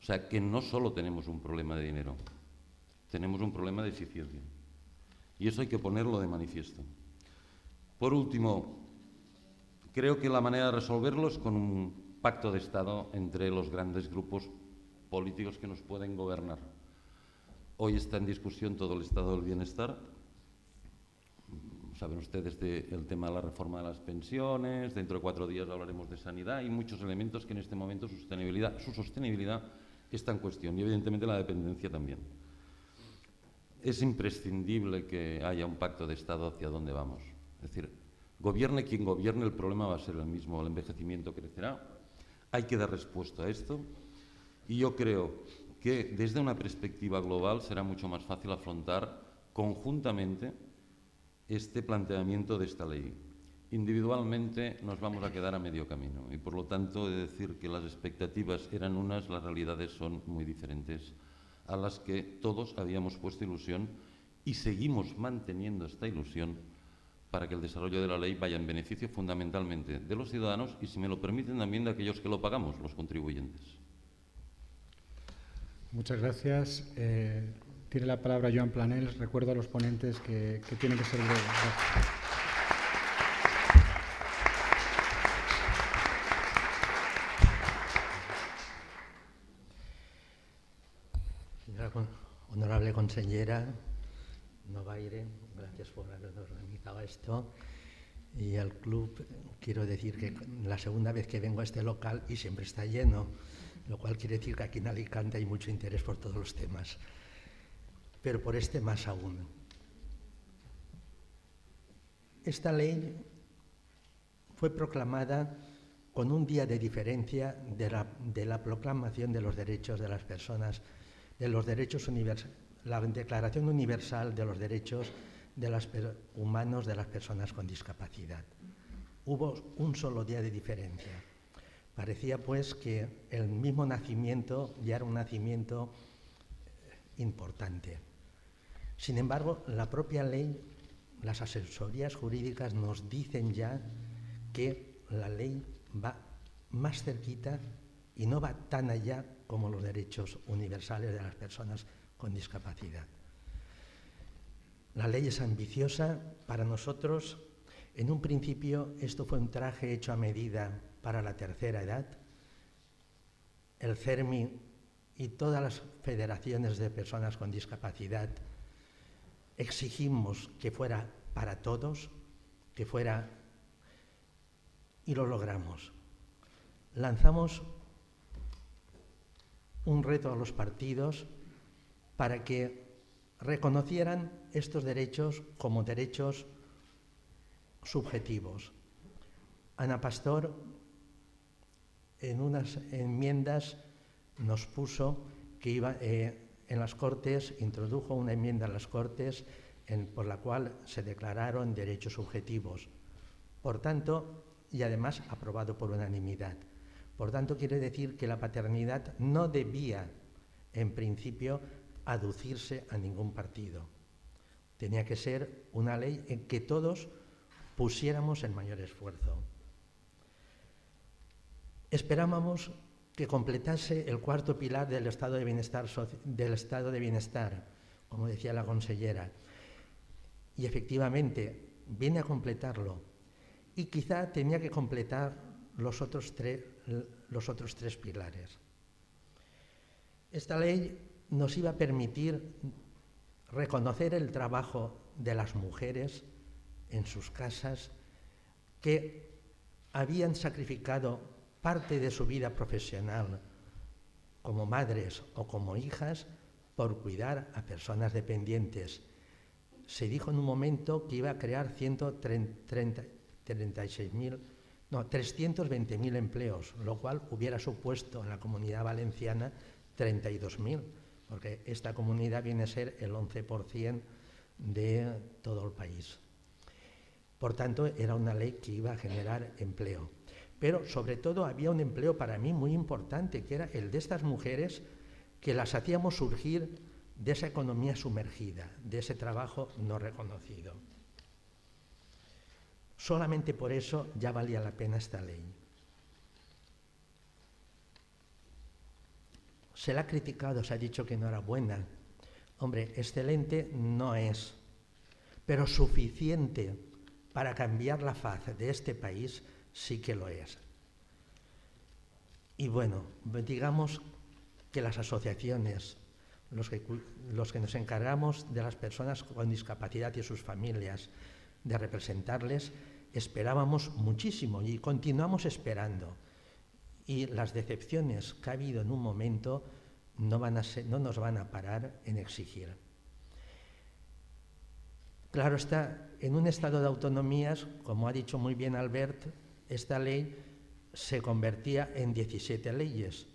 O sea que no solo tenemos un problema de dinero, tenemos un problema de eficiencia. Y eso hay que ponerlo de manifiesto. Por último, creo que la manera de resolverlo es con un pacto de Estado entre los grandes grupos políticos que nos pueden gobernar. Hoy está en discusión todo el estado del bienestar. Saben ustedes del tema de la reforma de las pensiones, dentro de 4 días hablaremos de sanidad. Hay muchos elementos que en este momento su sostenibilidad está en cuestión y evidentemente la dependencia también. Es imprescindible que haya un pacto de Estado hacia dónde vamos. Es decir, gobierne quien gobierne, el problema va a ser el mismo, el envejecimiento crecerá. Hay que dar respuesta a esto y yo creo que desde una perspectiva global será mucho más fácil afrontar conjuntamente este planteamiento de esta ley. Individualmente nos vamos a quedar a medio camino y, por lo tanto, he de decir que las expectativas eran unas, las realidades son muy diferentes a las que todos habíamos puesto ilusión y seguimos manteniendo esta ilusión para que el desarrollo de la ley vaya en beneficio fundamentalmente de los ciudadanos y, si me lo permiten, también de aquellos que lo pagamos, los contribuyentes. Muchas gracias. Tiene la palabra Joan Planels. Recuerdo a los ponentes que tienen que ser breves. Gracias. Honorable consellera Novaire, gracias por habernos organizado esto. Y al club quiero decir que la segunda vez que vengo a este local y siempre está lleno, lo cual quiere decir que aquí en Alicante hay mucho interés por todos los temas, pero por este más aún. Esta ley fue proclamada con un día de diferencia de la proclamación de los derechos de las personas, de los derechos universales, la Declaración Universal de los Derechos Humanos de las Personas con Discapacidad. Hubo un solo día de diferencia. Parecía pues que el mismo nacimiento ya era un nacimiento importante. Sin embargo, la propia ley, las asesorías jurídicas nos dicen ya que la ley va más cerquita y no va tan allá como los derechos universales de las personas con discapacidad. La ley es ambiciosa. Para nosotros, en un principio, esto fue un traje hecho a medida para la tercera edad. El CERMI y todas las federaciones de personas con discapacidad exigimos que fuera para todos, que fuera, y lo logramos. Lanzamos un reto a los partidos para que reconocieran estos derechos como derechos subjetivos. Ana Pastor, en unas enmiendas, nos puso que en las Cortes, introdujo una enmienda en las Cortes por la cual se declararon derechos subjetivos. Por tanto, y además aprobado por unanimidad. Por tanto, quiere decir que la paternidad no debía, en principio, aducirse a ningún partido. Tenía que ser una ley en que todos pusiéramos el mayor esfuerzo. Esperábamos que completase el cuarto pilar del estado de bienestar, como decía la consellera, y efectivamente viene a completarlo, y quizá tenía que completar los otros tres pilares. Esta ley nos iba a permitir reconocer el trabajo de las mujeres en sus casas que habían sacrificado parte de su vida profesional como madres o como hijas por cuidar a personas dependientes. Se dijo en un momento que iba a crear 320.000 empleos, lo cual hubiera supuesto en la Comunidad Valenciana 32.000, porque esta comunidad viene a ser el 11% de todo el país. Por tanto, era una ley que iba a generar empleo. Pero, sobre todo, había un empleo para mí muy importante, que era el de estas mujeres que las hacíamos surgir de esa economía sumergida, de ese trabajo no reconocido. Solamente por eso ya valía la pena esta ley. Se la ha criticado, se ha dicho que no era buena. Hombre, excelente no es, pero suficiente para cambiar la faz de este país sí que lo es. Y bueno, digamos que las asociaciones, los que nos encargamos de las personas con discapacidad y sus familias, de representarles, esperábamos muchísimo y continuamos esperando. Y las decepciones que ha habido en un momento no nos van a parar en exigir. Claro está, en un estado de autonomías, como ha dicho muy bien Albert, esta ley se convertía en 17 leyes,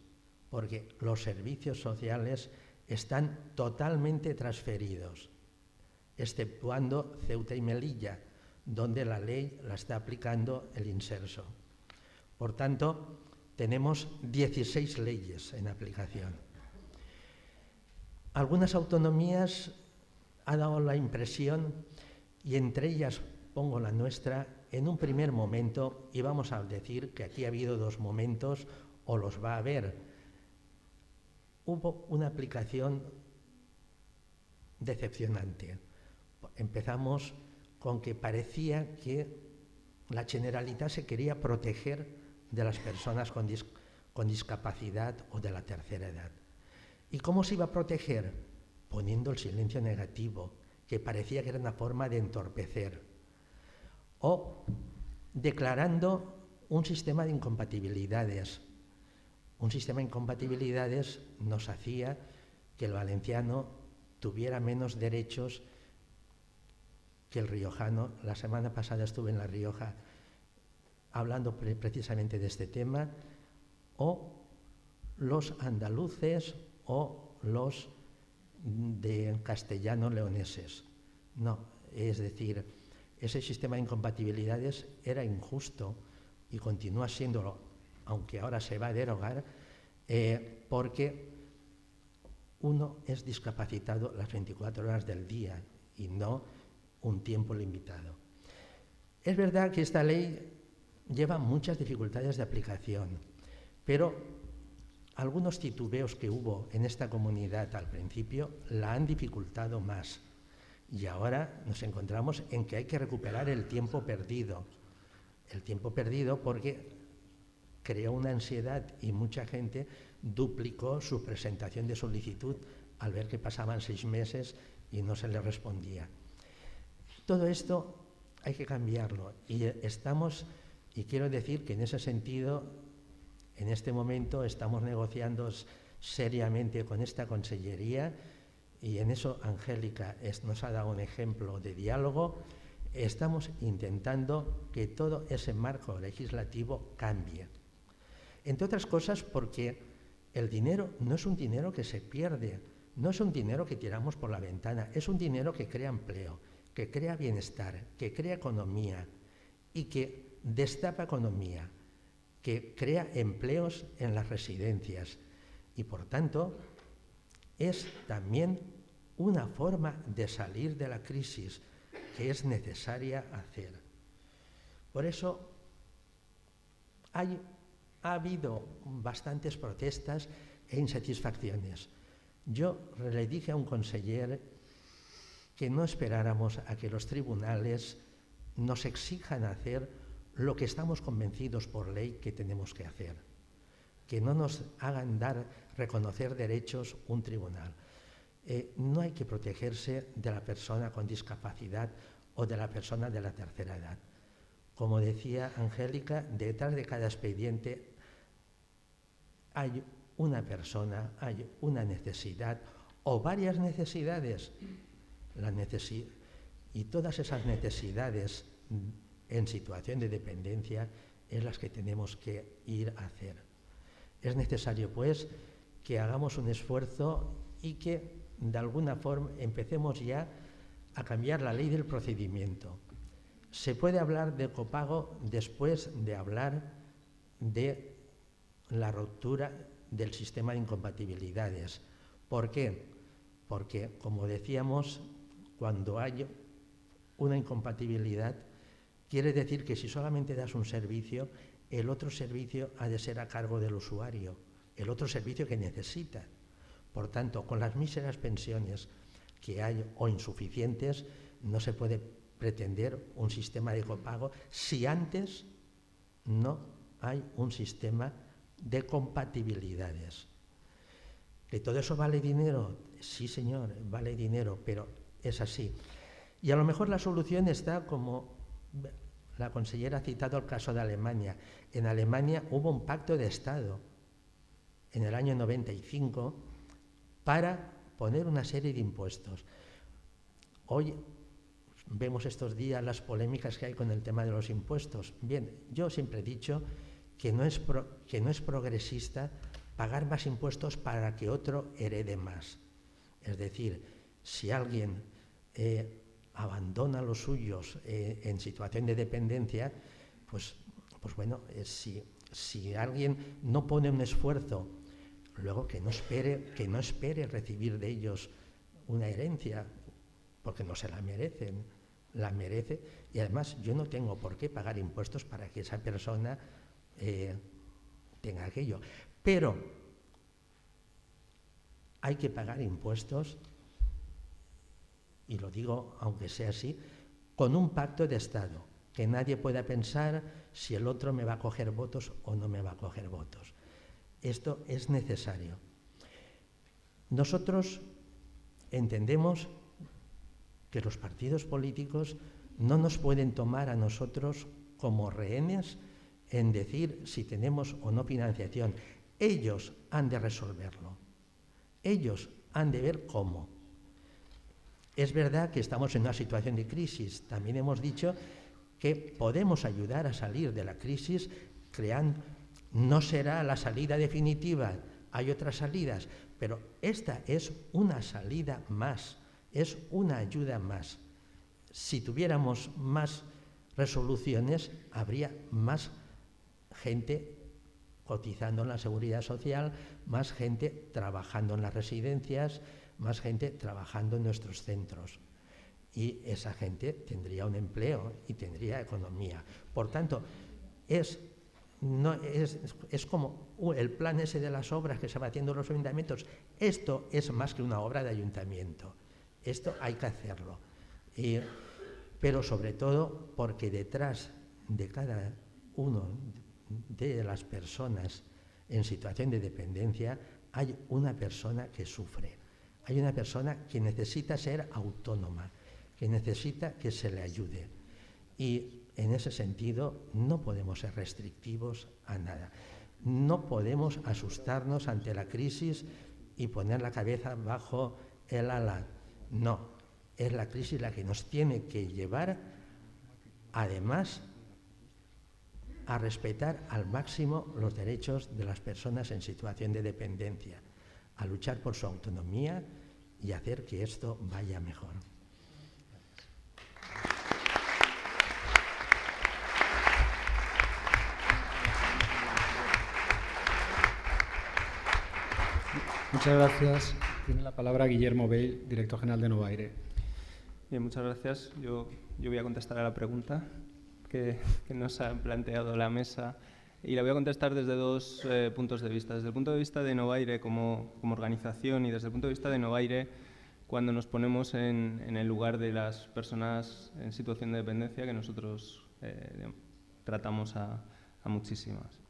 porque los servicios sociales están totalmente transferidos, exceptuando Ceuta y Melilla, donde la ley la está aplicando el Inserso. Por tanto, tenemos 16 leyes en aplicación. Algunas autonomías han dado la impresión, y entre ellas pongo la nuestra, en un primer momento, y vamos a decir que aquí ha habido dos momentos, o los va a haber, hubo una aplicación decepcionante. Empezamos con que parecía que la Generalitat se quería proteger de las personas con discapacidad o de la tercera edad. ¿Y cómo se iba a proteger? Poniendo el silencio negativo, que parecía que era una forma de entorpecer, o declarando un sistema de incompatibilidades. Un sistema de incompatibilidades nos hacía que el valenciano tuviera menos derechos que el riojano. La semana pasada estuve en La Rioja hablando precisamente de este tema, o los andaluces o los de castellano leoneses. No, es decir, ese sistema de incompatibilidades era injusto y continúa siéndolo, aunque ahora se va a derogar, porque uno es discapacitado las 24 horas del día y no un tiempo limitado. Es verdad que esta ley lleva muchas dificultades de aplicación, pero algunos titubeos que hubo en esta comunidad al principio la han dificultado más. Y ahora nos encontramos en que hay que recuperar el tiempo perdido. El tiempo perdido porque creó una ansiedad y mucha gente duplicó su presentación de solicitud al ver que pasaban 6 meses y no se le respondía. Todo esto hay que cambiarlo y quiero decir que en ese sentido, en este momento estamos negociando seriamente con esta consellería y en eso Angélica nos ha dado un ejemplo de diálogo. Estamos intentando que todo ese marco legislativo cambie. Entre otras cosas porque el dinero no es un dinero que se pierde, no es un dinero que tiramos por la ventana, es un dinero que crea empleo, que crea bienestar, que crea economía y que destapa economía, que crea empleos en las residencias y, por tanto, es también una forma de salir de la crisis que es necesaria hacer. Por eso ha habido bastantes protestas e insatisfacciones. Yo le dije a un conseller que no esperáramos a que los tribunales nos exijan hacer lo que estamos convencidos por ley que tenemos que hacer, que no nos hagan reconocer derechos un tribunal. No hay que protegerse de la persona con discapacidad o de la persona de la tercera edad. Como decía Angélica, detrás de cada expediente hay una persona, hay una necesidad o varias necesidades. Y todas esas necesidades en situación de dependencia es las que tenemos que ir a hacer. Es necesario, pues, que hagamos un esfuerzo y que de alguna forma empecemos ya a cambiar la ley del procedimiento. Se puede hablar de copago después de hablar de la ruptura del sistema de incompatibilidades. ¿Por qué? Porque, como decíamos, cuando hay una incompatibilidad, quiere decir que si solamente das un servicio, el otro servicio ha de ser a cargo del usuario, el otro servicio que necesita. Por tanto, con las míseras pensiones que hay o insuficientes, no se puede pretender un sistema de copago si antes no hay un sistema de compatibilidades. ¿Que todo eso vale dinero? Sí, señor, vale dinero, pero es así. Y a lo mejor la solución está, como la consellera ha citado el caso de Alemania. En Alemania hubo un pacto de Estado en el año 95 para poner una serie de impuestos. Hoy vemos estos días las polémicas que hay con el tema de los impuestos. Bien, yo siempre he dicho que no es progresista pagar más impuestos para que otro herede más. Es decir, si alguien abandona los suyos en situación de dependencia, pues bueno, si alguien no pone un esfuerzo, luego que no espere recibir de ellos una herencia, porque no se la merecen, la merece, y además yo no tengo por qué pagar impuestos para que esa persona tenga aquello. Pero hay que pagar impuestos, y lo digo aunque sea así, con un pacto de Estado, que nadie pueda pensar si el otro me va a coger votos o no me va a coger votos. Esto es necesario. Nosotros entendemos que los partidos políticos no nos pueden tomar a nosotros como rehenes en decir si tenemos o no financiación. Ellos han de resolverlo. Ellos han de ver cómo. Es verdad que estamos en una situación de crisis. También hemos dicho que podemos ayudar a salir de la crisis creando. No será la salida definitiva, hay otras salidas, pero esta es una salida más, es una ayuda más. Si tuviéramos más resoluciones, habría más gente cotizando en la seguridad social, más gente trabajando en las residencias, más gente trabajando en nuestros centros. Y esa gente tendría un empleo y tendría economía. Por tanto, es como el plan ese de las obras que se va haciendo en los ayuntamientos. Esto es más que una obra de ayuntamiento. Esto hay que hacerlo. Pero sobre todo porque detrás de cada uno de las personas en situación de dependencia hay una persona que sufre. Hay una persona que necesita ser autónoma, que necesita que se le ayude. Y en ese sentido no podemos ser restrictivos a nada. No podemos asustarnos ante la crisis y poner la cabeza bajo el ala. No, es la crisis la que nos tiene que llevar, además, a respetar al máximo los derechos de las personas en situación de dependencia, a luchar por su autonomía y hacer que esto vaya mejor. Muchas gracias. Tiene la palabra Guillermo Bell, director general de Novaire. Bien, muchas gracias. Yo voy a contestar a la pregunta que nos ha planteado la mesa y la voy a contestar desde dos puntos de vista. Desde el punto de vista de Novaire como organización y desde el punto de vista de Novaire cuando nos ponemos en el lugar de las personas en situación de dependencia, que nosotros tratamos a muchísimas.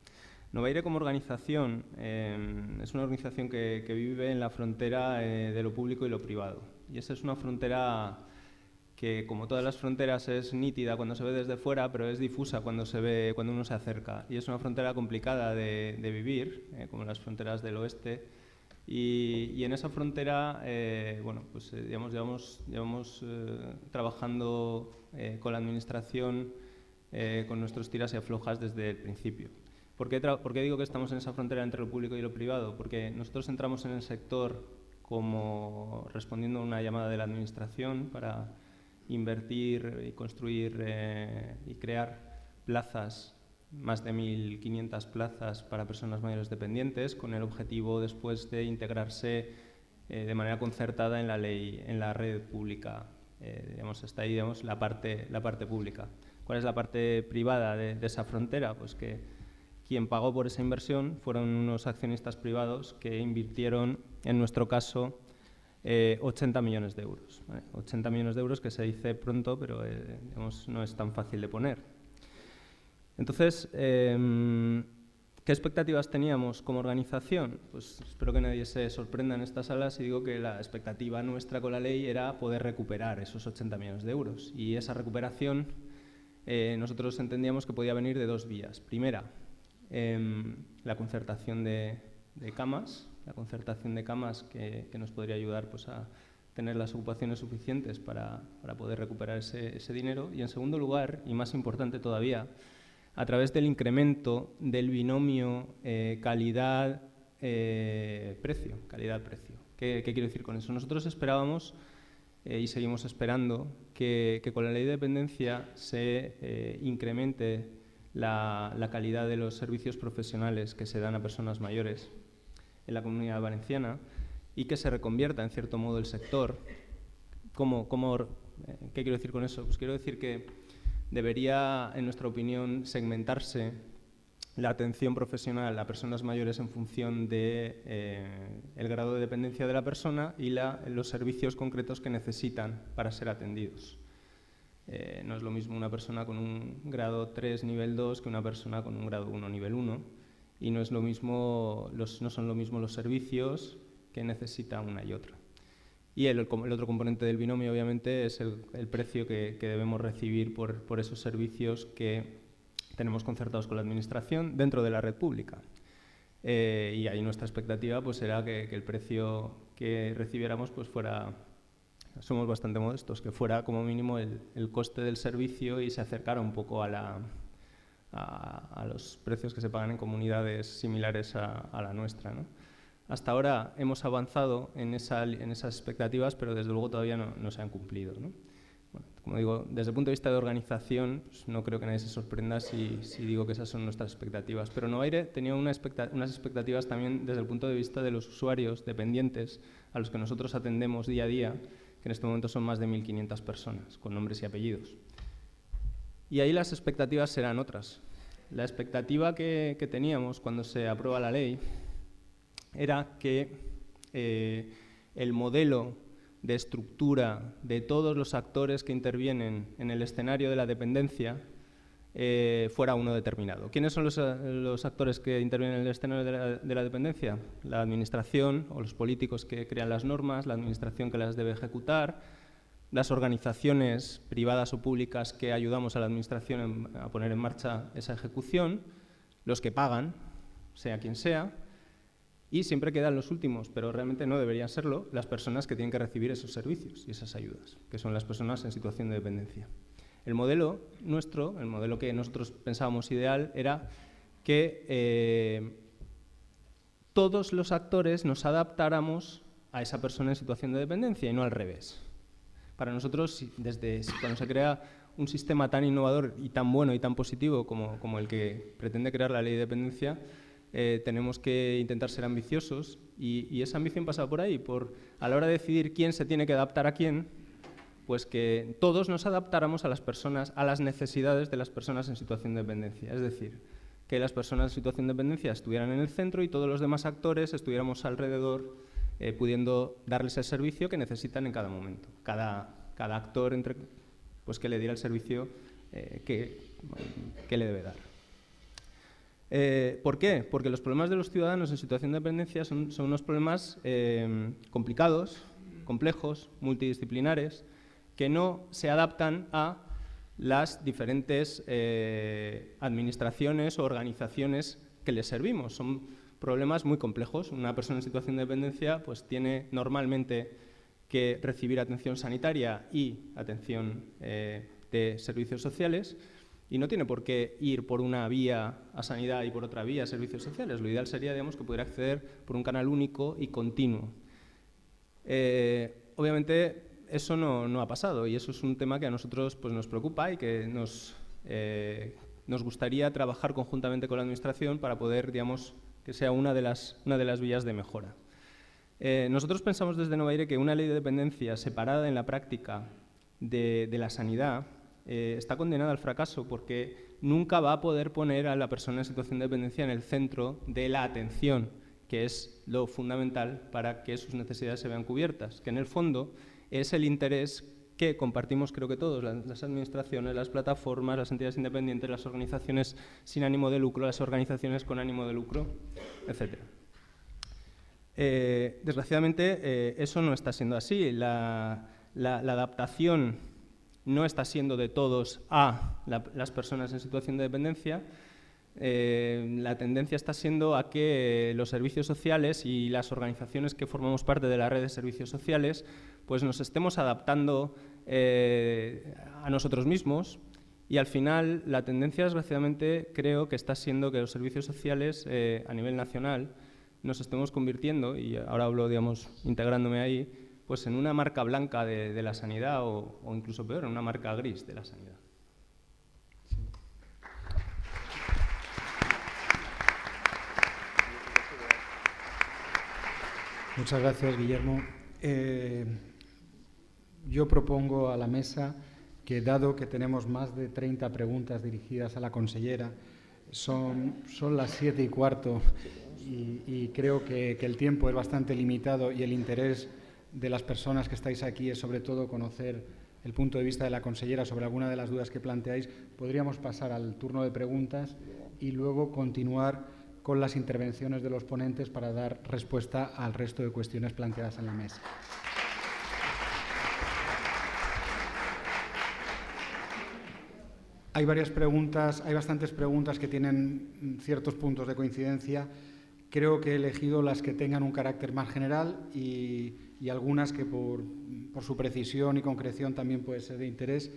Novaire como organización es una organización que vive en la frontera de lo público y lo privado. Y esa es una frontera que, como todas las fronteras, es nítida cuando se ve desde fuera, pero es difusa cuando uno se acerca. Y es una frontera complicada de vivir, como las fronteras del oeste. Y en esa frontera, llevamos trabajando con la administración, con nuestros tiras y aflojas desde el principio. ¿Por qué digo que estamos en esa frontera entre lo público y lo privado? Porque nosotros entramos en el sector como respondiendo a una llamada de la Administración para invertir y construir y crear plazas, más de 1.500 plazas para personas mayores dependientes, con el objetivo después de integrarse de manera concertada en la ley, en la red pública. Hasta ahí la parte pública. ¿Cuál es la parte privada de esa frontera? Pues que quien pagó por esa inversión fueron unos accionistas privados que invirtieron, en nuestro caso, 80 millones de euros. ¿Vale? 80 millones de euros, que se dice pronto, pero no es tan fácil de poner. Entonces, ¿qué expectativas teníamos como organización? Pues espero que nadie se sorprenda en esta sala si digo que la expectativa nuestra con la ley era poder recuperar esos 80 millones de euros. Y esa recuperación nosotros entendíamos que podía venir de dos vías. Primera, la concertación de camas, que nos podría ayudar pues, a tener las ocupaciones suficientes para poder recuperar ese dinero. Y en segundo lugar, y más importante todavía, a través del incremento del binomio calidad-precio. ¿Qué quiero decir con eso? Nosotros esperábamos y seguimos esperando que con la ley de dependencia se incremente la calidad de los servicios profesionales que se dan a personas mayores en la Comunidad Valenciana y que se reconvierta, en cierto modo, el sector. ¿Qué quiero decir con eso? Pues quiero decir que debería, en nuestra opinión, segmentarse la atención profesional a personas mayores en función de el grado de dependencia de la persona y los servicios concretos que necesitan para ser atendidos. No es lo mismo una persona con un grado 3, nivel 2, que una persona con un grado 1, nivel 1, y no son lo mismo los servicios que necesita una y otra. Y el otro componente del binomio, obviamente, es el precio que debemos recibir por esos servicios que tenemos concertados con la Administración dentro de la red pública. Y ahí nuestra expectativa pues, era que el precio que recibiéramos pues, fuera, somos bastante modestos, que fuera como mínimo el coste del servicio y se acercara un poco a los precios que se pagan en comunidades similares a la nuestra, ¿no? Hasta ahora hemos avanzado en esas expectativas, pero desde luego todavía no se han cumplido, ¿no? Bueno, como digo, desde el punto de vista de organización, pues no creo que nadie se sorprenda si digo que esas son nuestras expectativas. Pero Novaire tenía unas expectativas también desde el punto de vista de los usuarios dependientes a los que nosotros atendemos día a día, que en este momento son más de 1.500 personas, con nombres y apellidos. Y ahí las expectativas serán otras. La expectativa que teníamos cuando se aprueba la ley era que el modelo de estructura de todos los actores que intervienen en el escenario de la dependencia fuera uno determinado. ¿Quiénes son los actores que intervienen en el escenario de la dependencia? La Administración o los políticos que crean las normas, la Administración que las debe ejecutar, las organizaciones privadas o públicas que ayudamos a la Administración a poner en marcha esa ejecución, los que pagan, sea quien sea, y siempre quedan los últimos, pero realmente no deberían serlo, las personas que tienen que recibir esos servicios y esas ayudas, que son las personas en situación de dependencia. El modelo nuestro, el modelo que nosotros pensábamos ideal, era que todos los actores nos adaptáramos a esa persona en situación de dependencia y no al revés. Para nosotros, cuando se crea un sistema tan innovador y tan bueno y tan positivo como el que pretende crear la ley de dependencia, tenemos que intentar ser ambiciosos y esa ambición pasa por ahí, a la hora de decidir quién se tiene que adaptar a quién, pues que todos nos adaptáramos a las necesidades de las personas en situación de dependencia. Es decir, que las personas en situación de dependencia estuvieran en el centro y todos los demás actores estuviéramos alrededor pudiendo darles el servicio que necesitan en cada momento. Cada actor pues que le diera el servicio que le debe dar. ¿Por qué? Porque los problemas de los ciudadanos en situación de dependencia son unos problemas complicados, complejos, multidisciplinares, que no se adaptan a las diferentes administraciones o organizaciones que les servimos. Son problemas muy complejos. Una persona en situación de dependencia pues, tiene normalmente que recibir atención sanitaria y atención de servicios sociales, y no tiene por qué ir por una vía a sanidad y por otra vía a servicios sociales. Lo ideal sería, digamos, que pudiera acceder por un canal único y continuo. Obviamente eso no ha pasado y eso es un tema que a nosotros pues, nos preocupa y que nos gustaría trabajar conjuntamente con la Administración para poder, digamos, que sea una de las vías de mejora. Nosotros pensamos desde Novaire que una ley de dependencia separada en la práctica de la sanidad está condenada al fracaso porque nunca va a poder poner a la persona en situación de dependencia en el centro de la atención, que es lo fundamental para que sus necesidades se vean cubiertas, que en el fondo es el interés que compartimos creo que todos, las administraciones, las plataformas, las entidades independientes, las organizaciones sin ánimo de lucro, las organizaciones con ánimo de lucro, etc. Desgraciadamente eso no está siendo así. La adaptación no está siendo de todos a las personas en situación de dependencia. La tendencia está siendo a que los servicios sociales y las organizaciones que formamos parte de la red de servicios sociales pues nos estemos adaptando a nosotros mismos y al final la tendencia desgraciadamente creo que está siendo que los servicios sociales a nivel nacional nos estemos convirtiendo, y ahora hablo digamos integrándome ahí, pues en una marca blanca de la sanidad o incluso peor, en una marca gris de la sanidad. Muchas gracias, Guillermo. Yo propongo a la mesa que, dado que tenemos más de 30 preguntas dirigidas a la consellera, son las 7:15 y creo que el tiempo es bastante limitado y el interés de las personas que estáis aquí es sobre todo conocer el punto de vista de la consellera sobre alguna de las dudas que planteáis. Podríamos pasar al turno de preguntas y luego continuar con las intervenciones de los ponentes para dar respuesta al resto de cuestiones planteadas en la mesa. Hay bastantes preguntas que tienen ciertos puntos de coincidencia. Creo que he elegido las que tengan un carácter más general y algunas que por su precisión y concreción también puede ser de interés,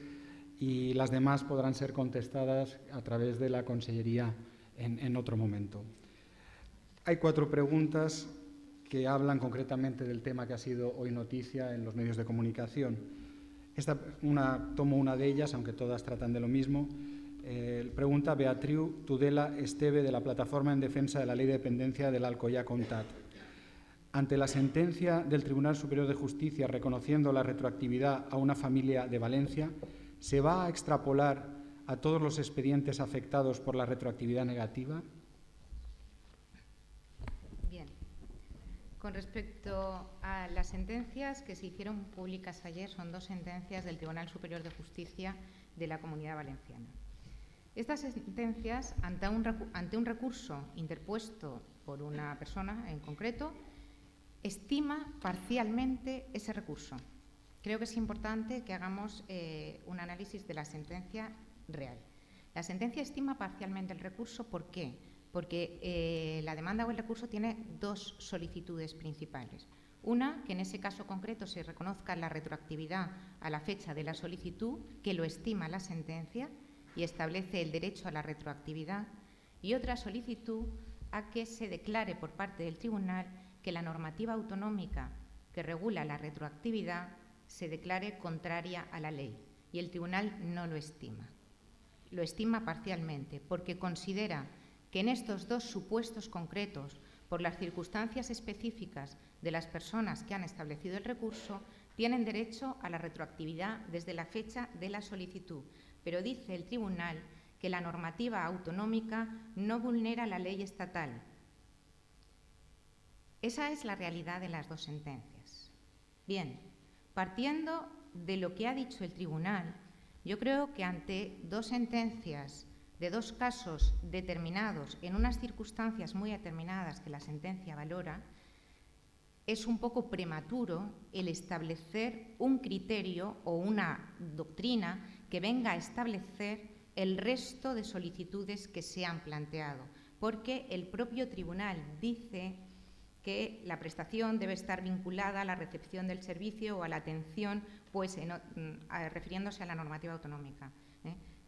y las demás podrán ser contestadas a través de la consellería en otro momento. Hay 4 preguntas que hablan concretamente del tema que ha sido hoy noticia en los medios de comunicación. Tomo una de ellas, aunque todas tratan de lo mismo. Pregunta Beatriu Tudela Esteve, de la Plataforma en Defensa de la Ley de Dependencia del Alcoyá Comtat. Ante la sentencia del Tribunal Superior de Justicia reconociendo la retroactividad a una familia de Valencia, ¿se va a extrapolar a todos los expedientes afectados por la retroactividad negativa? Bien. Con respecto a las sentencias que se hicieron públicas ayer, son 2 sentencias del Tribunal Superior de Justicia de la Comunidad Valenciana. Estas sentencias, ante un recurso interpuesto por una persona en concreto, estima parcialmente ese recurso. Creo que es importante que hagamos un análisis de la sentencia real. La sentencia estima parcialmente el recurso. ¿Por qué? Porque la demanda o el recurso tiene 2 solicitudes principales. Una, que en ese caso concreto se reconozca la retroactividad a la fecha de la solicitud, que lo estima la sentencia y establece el derecho a la retroactividad. Y otra solicitud a que se declare por parte del tribunal que la normativa autonómica que regula la retroactividad se declare contraria a la ley, y el tribunal no lo estima. Lo estima parcialmente porque considera que en estos 2 supuestos concretos, por las circunstancias específicas de las personas que han establecido el recurso, tienen derecho a la retroactividad desde la fecha de la solicitud. Pero dice el tribunal que la normativa autonómica no vulnera la ley estatal. Esa es la realidad de las 2 sentencias. Bien, partiendo de lo que ha dicho el tribunal, yo creo que ante 2 sentencias de 2 casos determinados, en unas circunstancias muy determinadas que la sentencia valora, es un poco prematuro el establecer un criterio o una doctrina que venga a establecer el resto de solicitudes que se han planteado, porque el propio tribunal dice que la prestación debe estar vinculada a la recepción del servicio o a la atención, pues refiriéndose a la normativa autonómica.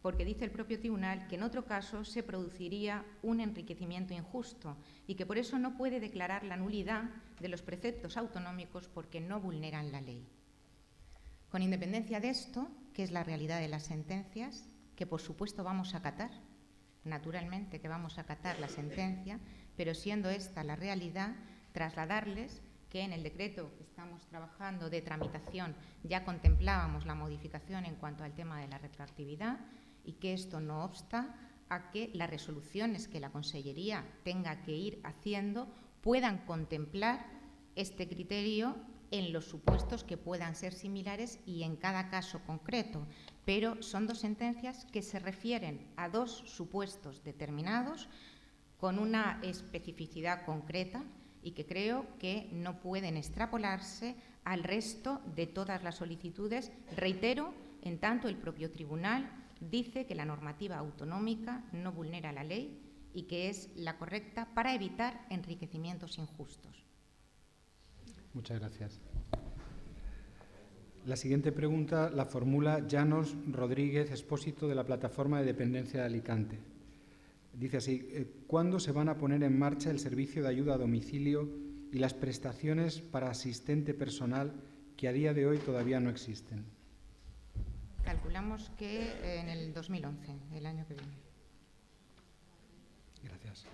porque dice el propio tribunal que en otro caso se produciría un enriquecimiento injusto y que por eso no puede declarar la nulidad de los preceptos autonómicos porque no vulneran la ley. Con independencia de esto, que es la realidad de las sentencias, que por supuesto vamos a acatar, naturalmente que vamos a acatar la sentencia, pero siendo esta la realidad, trasladarles que en el decreto que estamos trabajando de tramitación ya contemplábamos la modificación en cuanto al tema de la retroactividad y que esto no obsta a que las resoluciones que la Consellería tenga que ir haciendo puedan contemplar este criterio en los supuestos que puedan ser similares y en cada caso concreto. Pero son dos sentencias que se refieren a dos supuestos determinados con una especificidad concreta y que creo que no pueden extrapolarse al resto de todas las solicitudes. Reitero, en tanto el propio tribunal dice que la normativa autonómica no vulnera la ley y que es la correcta para evitar enriquecimientos injustos. Muchas gracias. La siguiente pregunta la formula Llanos Rodríguez Expósito, de la Plataforma de Dependencia de Alicante. Dice así: ¿cuándo se van a poner en marcha el servicio de ayuda a domicilio y las prestaciones para asistente personal que a día de hoy todavía no existen? Calculamos que en el 2011, el año que viene. Gracias.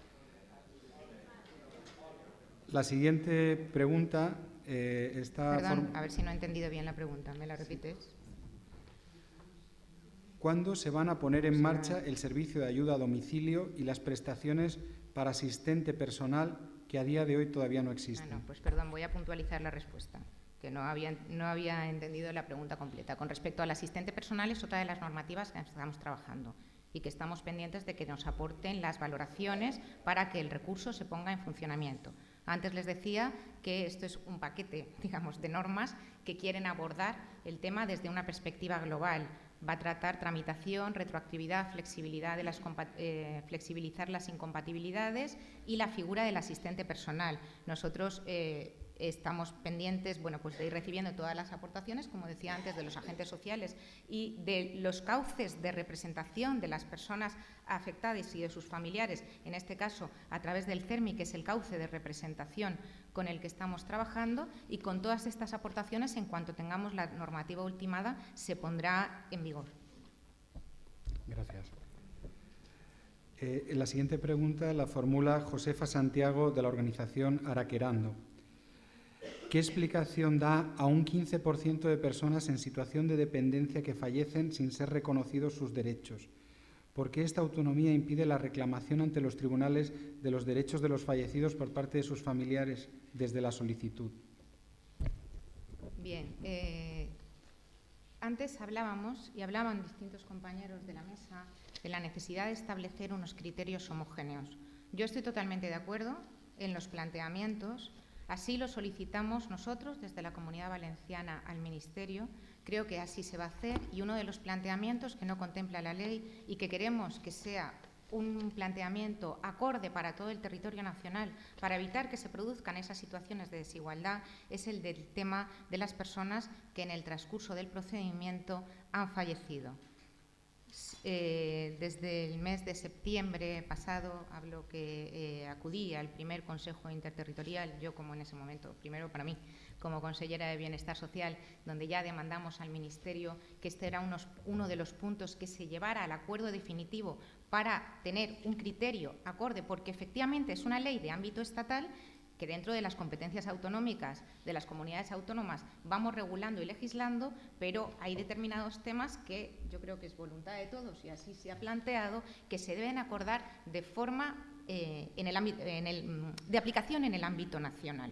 La siguiente pregunta está... Perdón, a ver si no he entendido bien la pregunta. ¿Me la repites? ¿Cuándo se van a poner en marcha el servicio de ayuda a domicilio y las prestaciones para asistente personal que a día de hoy todavía no existen? No, pues perdón, voy a puntualizar la respuesta, que no había entendido la pregunta completa. Con respecto al asistente personal, es otra de las normativas que estamos trabajando y que estamos pendientes de que nos aporten las valoraciones para que el recurso se ponga en funcionamiento. Antes les decía que esto es un paquete, digamos, de normas que quieren abordar el tema desde una perspectiva global. Va a tratar tramitación, retroactividad, flexibilidad de flexibilizar las incompatibilidades y la figura del asistente personal. Nosotros estamos pendientes, pues de ir recibiendo todas las aportaciones, como decía antes, de los agentes sociales y de los cauces de representación de las personas afectadas y de sus familiares, en este caso a través del CERMI, que es el cauce de representación con el que estamos trabajando, y con todas estas aportaciones, en cuanto tengamos la normativa ultimada, se pondrá en vigor. Gracias. La siguiente pregunta la formula Josefa Santiago, de la organización Araquerando. ¿Qué explicación da a un 15% de personas en situación de dependencia que fallecen sin ser reconocidos sus derechos? ¿Por qué esta autonomía impide la reclamación ante los tribunales de los derechos de los fallecidos por parte de sus familiares desde la solicitud? Bien, antes hablábamos, y hablaban distintos compañeros de la mesa, de la necesidad de establecer unos criterios homogéneos. Yo estoy totalmente de acuerdo en los planteamientos. Así lo solicitamos nosotros desde la Comunidad Valenciana al Ministerio. Creo que así se va a hacer, y uno de los planteamientos que no contempla la ley y que queremos que sea un planteamiento acorde para todo el territorio nacional para evitar que se produzcan esas situaciones de desigualdad es el del tema de las personas que en el transcurso del procedimiento han fallecido. Desde el mes de septiembre pasado hablo que acudí al primer Consejo Interterritorial, yo como en ese momento, primero para mí, como consellera de Bienestar Social, donde ya demandamos al Ministerio que este era uno de los puntos que se llevara al acuerdo definitivo para tener un criterio acorde, porque efectivamente es una ley de ámbito estatal que dentro de las competencias autonómicas de las comunidades autónomas vamos regulando y legislando, pero hay determinados temas que yo creo que es voluntad de todos, y así se ha planteado, que se deben acordar de forma de aplicación en el ámbito nacional.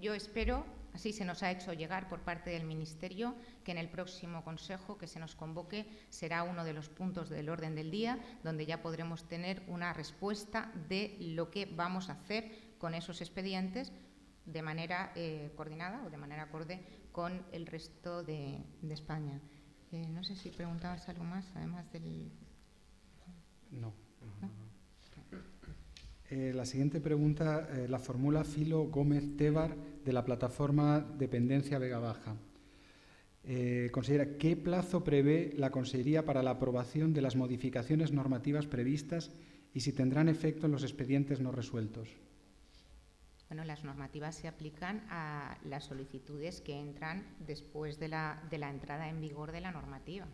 Yo espero, así se nos ha hecho llegar por parte del Ministerio, que en el próximo Consejo que se nos convoque será uno de los puntos del orden del día, donde ya podremos tener una respuesta de lo que vamos a hacer con esos expedientes de manera coordinada o de manera acorde con el resto de España. No sé si preguntabas algo más, además del... No. La siguiente pregunta la formula Filo Gómez Tebar, de la Plataforma Dependencia Vega Baja. Consellera, ¿qué plazo prevé la Consellería para la aprobación de las modificaciones normativas previstas y si tendrán efecto en los expedientes no resueltos? Bueno, las normativas se aplican a las solicitudes que entran después de la entrada en vigor de la normativa,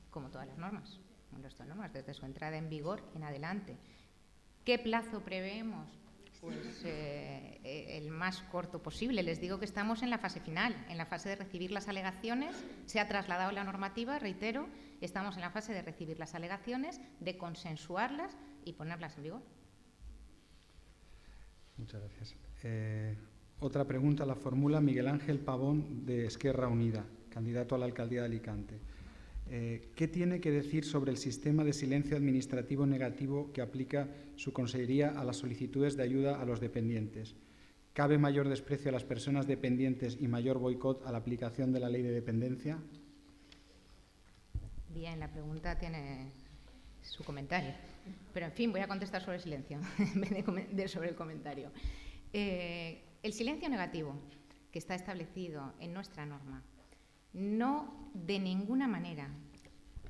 como todas las normas, desde su entrada en vigor en adelante. ¿Qué plazo preveemos? Pues el más corto posible. Les digo que estamos en la fase final, en la fase de recibir las alegaciones. Se ha trasladado la normativa, reitero, estamos en la fase de recibir las alegaciones, de consensuarlas y ponerlas en vigor. Muchas gracias. Otra pregunta la formula Miguel Ángel Pavón, de Esquerra Unida, candidato a la alcaldía de Alicante. ¿Qué tiene que decir sobre el sistema de silencio administrativo negativo que aplica su consellería a las solicitudes de ayuda a los dependientes? ¿Cabe mayor desprecio a las personas dependientes y mayor boicot a la aplicación de la ley de dependencia? Bien, la pregunta tiene su comentario. Pero, en fin, voy a contestar sobre el silencio en vez de sobre el comentario. El silencio negativo que está establecido en nuestra norma no de ninguna manera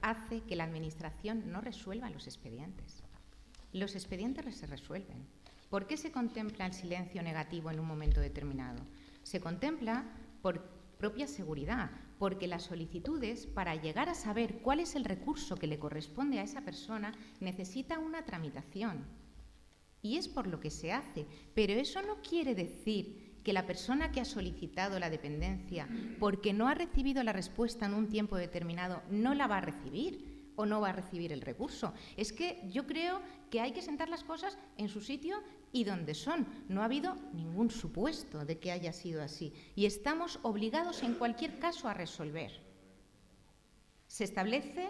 hace que la Administración no resuelva los expedientes. Los expedientes se resuelven. ¿Por qué se contempla el silencio negativo en un momento determinado? Se contempla por propia seguridad, porque las solicitudes, para llegar a saber cuál es el recurso que le corresponde a esa persona, necesita una tramitación. Y es por lo que se hace. Pero eso no quiere decir que la persona que ha solicitado la dependencia, porque no ha recibido la respuesta en un tiempo determinado, no la va a recibir o no va a recibir el recurso. Es que yo creo que hay que sentar las cosas en su sitio y donde son. No ha habido ningún supuesto de que haya sido así. Y estamos obligados en cualquier caso a resolver. Se establece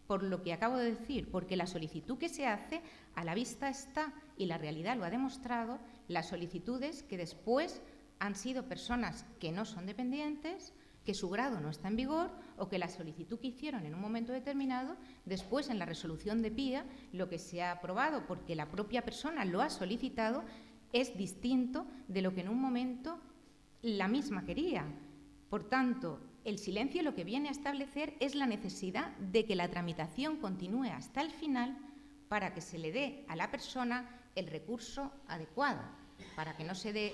por lo que acabo de decir, porque la solicitud que se hace a la vista está, y la realidad lo ha demostrado, las solicitudes que después han sido personas que no son dependientes, que su grado no está en vigor o que la solicitud que hicieron en un momento determinado, después en la resolución de PIA, lo que se ha aprobado porque la propia persona lo ha solicitado, es distinto de lo que en un momento la misma quería. Por tanto, el silencio lo que viene a establecer es la necesidad de que la tramitación continúe hasta el final para que se le dé a la persona el recurso adecuado, para que no se dé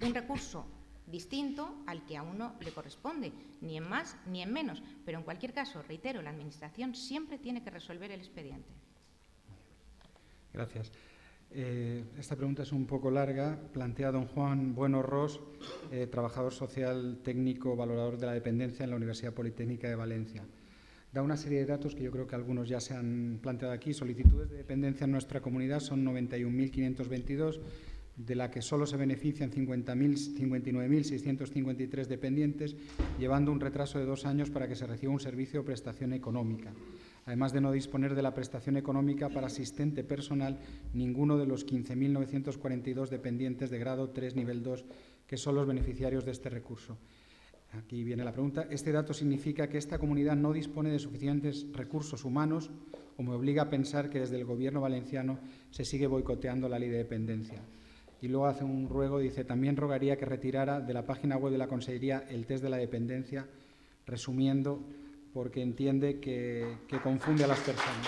un recurso distinto al que a uno le corresponde, ni en más ni en menos. Pero en cualquier caso, reitero, la Administración siempre tiene que resolver el expediente. Gracias. Esta pregunta es un poco larga. Plantea don Juan Bueno Ros, trabajador social técnico valorador de la dependencia en la Universidad Politécnica de Valencia. Da una serie de datos que yo creo que algunos ya se han planteado aquí. Solicitudes de dependencia en nuestra comunidad son 91.522, de la que solo se benefician 59.653 dependientes, llevando un retraso de 2 años para que se reciba un servicio o prestación económica. Además de no disponer de la prestación económica para asistente personal, ninguno de los 15.942 dependientes de grado 3, nivel 2, que son los beneficiarios de este recurso. Aquí viene la pregunta. ¿Este dato significa que esta comunidad no dispone de suficientes recursos humanos o me obliga a pensar que desde el Gobierno valenciano se sigue boicoteando la ley de dependencia? Y luego hace un ruego, dice, también rogaría que retirara de la página web de la Consellería el test de la dependencia, resumiendo, porque entiende que confunde a las personas.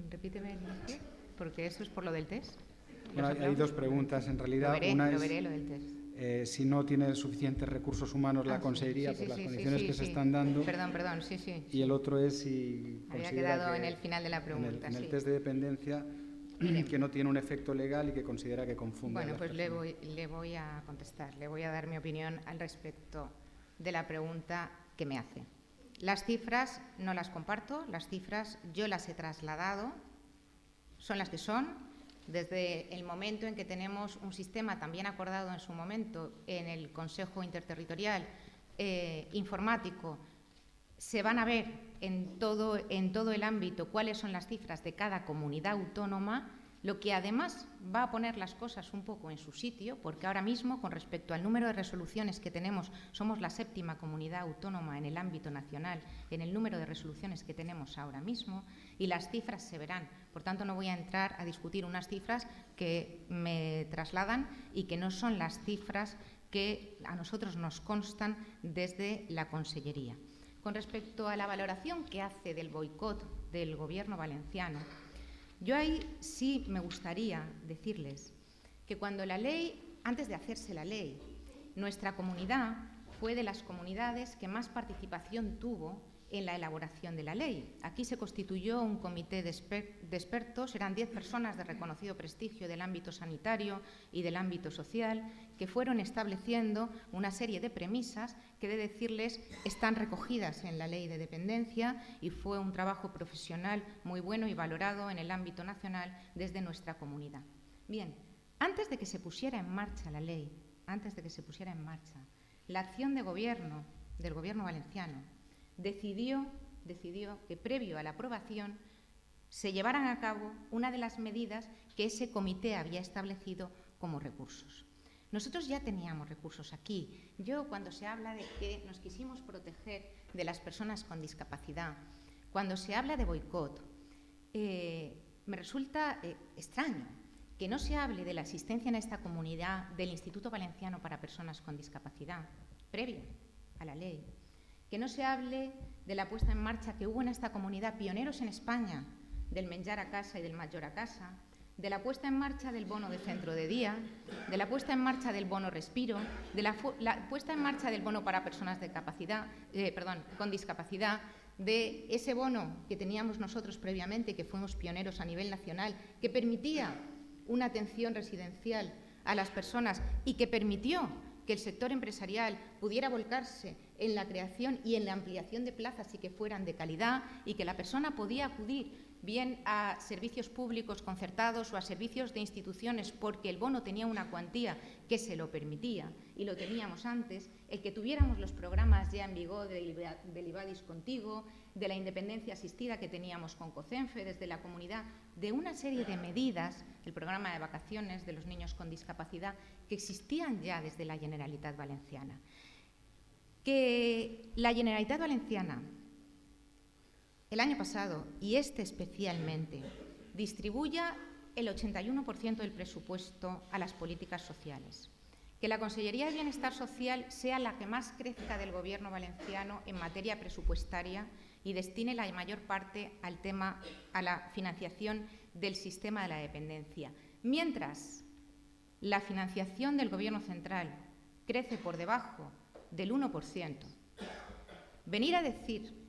Repíteme el test, porque eso es por lo del test. Bueno, hay dos preguntas, en realidad. Lo veré, lo del test. Si no tiene suficientes recursos humanos la Consellería por las condiciones que se están dando. Perdón, sí. Y el otro es si había quedado en el final de la pregunta. En el test de dependencia, que no tiene un efecto legal y que considera que confunde. Bueno, pues le voy a contestar, le voy a dar mi opinión al respecto de la pregunta que me hace. Las cifras no las comparto, las cifras yo las he trasladado, son las que son. Desde el momento en que tenemos un sistema también acordado en su momento en el Consejo Interterritorial informático, se van a ver en todo el ámbito cuáles son las cifras de cada comunidad autónoma. lo que además va a poner las cosas un poco en su sitio, porque ahora mismo, con respecto al número de resoluciones que tenemos, somos la 7ª comunidad autónoma en el ámbito nacional, en el número de resoluciones que tenemos ahora mismo, y las cifras se verán. Por tanto, no voy a entrar a discutir unas cifras que me trasladan y que no son las cifras que a nosotros nos constan desde la Consellería. Con respecto a la valoración que hace del boicot del Gobierno valenciano, yo ahí sí me gustaría decirles que cuando la ley, antes de hacerse la ley, nuestra comunidad fue de las comunidades que más participación tuvo en la elaboración de la ley. Aquí se constituyó un comité de expertos, eran 10 personas de reconocido prestigio del ámbito sanitario y del ámbito social, que fueron estableciendo una serie de premisas que, he de decirles, están recogidas en la Ley de Dependencia, y fue un trabajo profesional muy bueno y valorado en el ámbito nacional desde nuestra comunidad. Bien, antes de que se pusiera en marcha la ley, la acción de gobierno del Gobierno valenciano decidió que, previo a la aprobación, se llevaran a cabo una de las medidas que ese comité había establecido como recursos. Nosotros ya teníamos recursos aquí. Yo, cuando se habla de que nos quisimos proteger de las personas con discapacidad, cuando se habla de boicot, me resulta extraño que no se hable de la existencia en esta comunidad del Instituto Valenciano para Personas con Discapacidad, previo a la ley, que no se hable de la puesta en marcha que hubo en esta comunidad, pioneros en España, del menjar a casa y del mayor a casa, de la puesta en marcha del bono de centro de día, de la puesta en marcha del bono respiro, de la puesta en marcha del bono para personas con discapacidad, de ese bono que teníamos nosotros previamente, que fuimos pioneros a nivel nacional, que permitía una atención residencial a las personas y que permitió que el sector empresarial pudiera volcarse en la creación y en la ampliación de plazas y que fueran de calidad, y que la persona podía acudir bien a servicios públicos concertados o a servicios de instituciones porque el bono tenía una cuantía que se lo permitía, y lo teníamos antes, el que tuviéramos los programas ya en vigor del IVADIS Contigo, de la independencia asistida que teníamos con COCENFE desde la comunidad, de una serie de medidas, el programa de vacaciones de los niños con discapacidad, que existían ya desde la Generalitat Valenciana. Que la Generalitat Valenciana, el año pasado, y este especialmente, distribuya el 81% del presupuesto a las políticas sociales. Que la Consellería de Bienestar Social sea la que más crezca del Gobierno valenciano en materia presupuestaria y destine la mayor parte al tema, a la financiación del sistema de la dependencia. Mientras la financiación del Gobierno central crece por debajo del 1%, venir a decir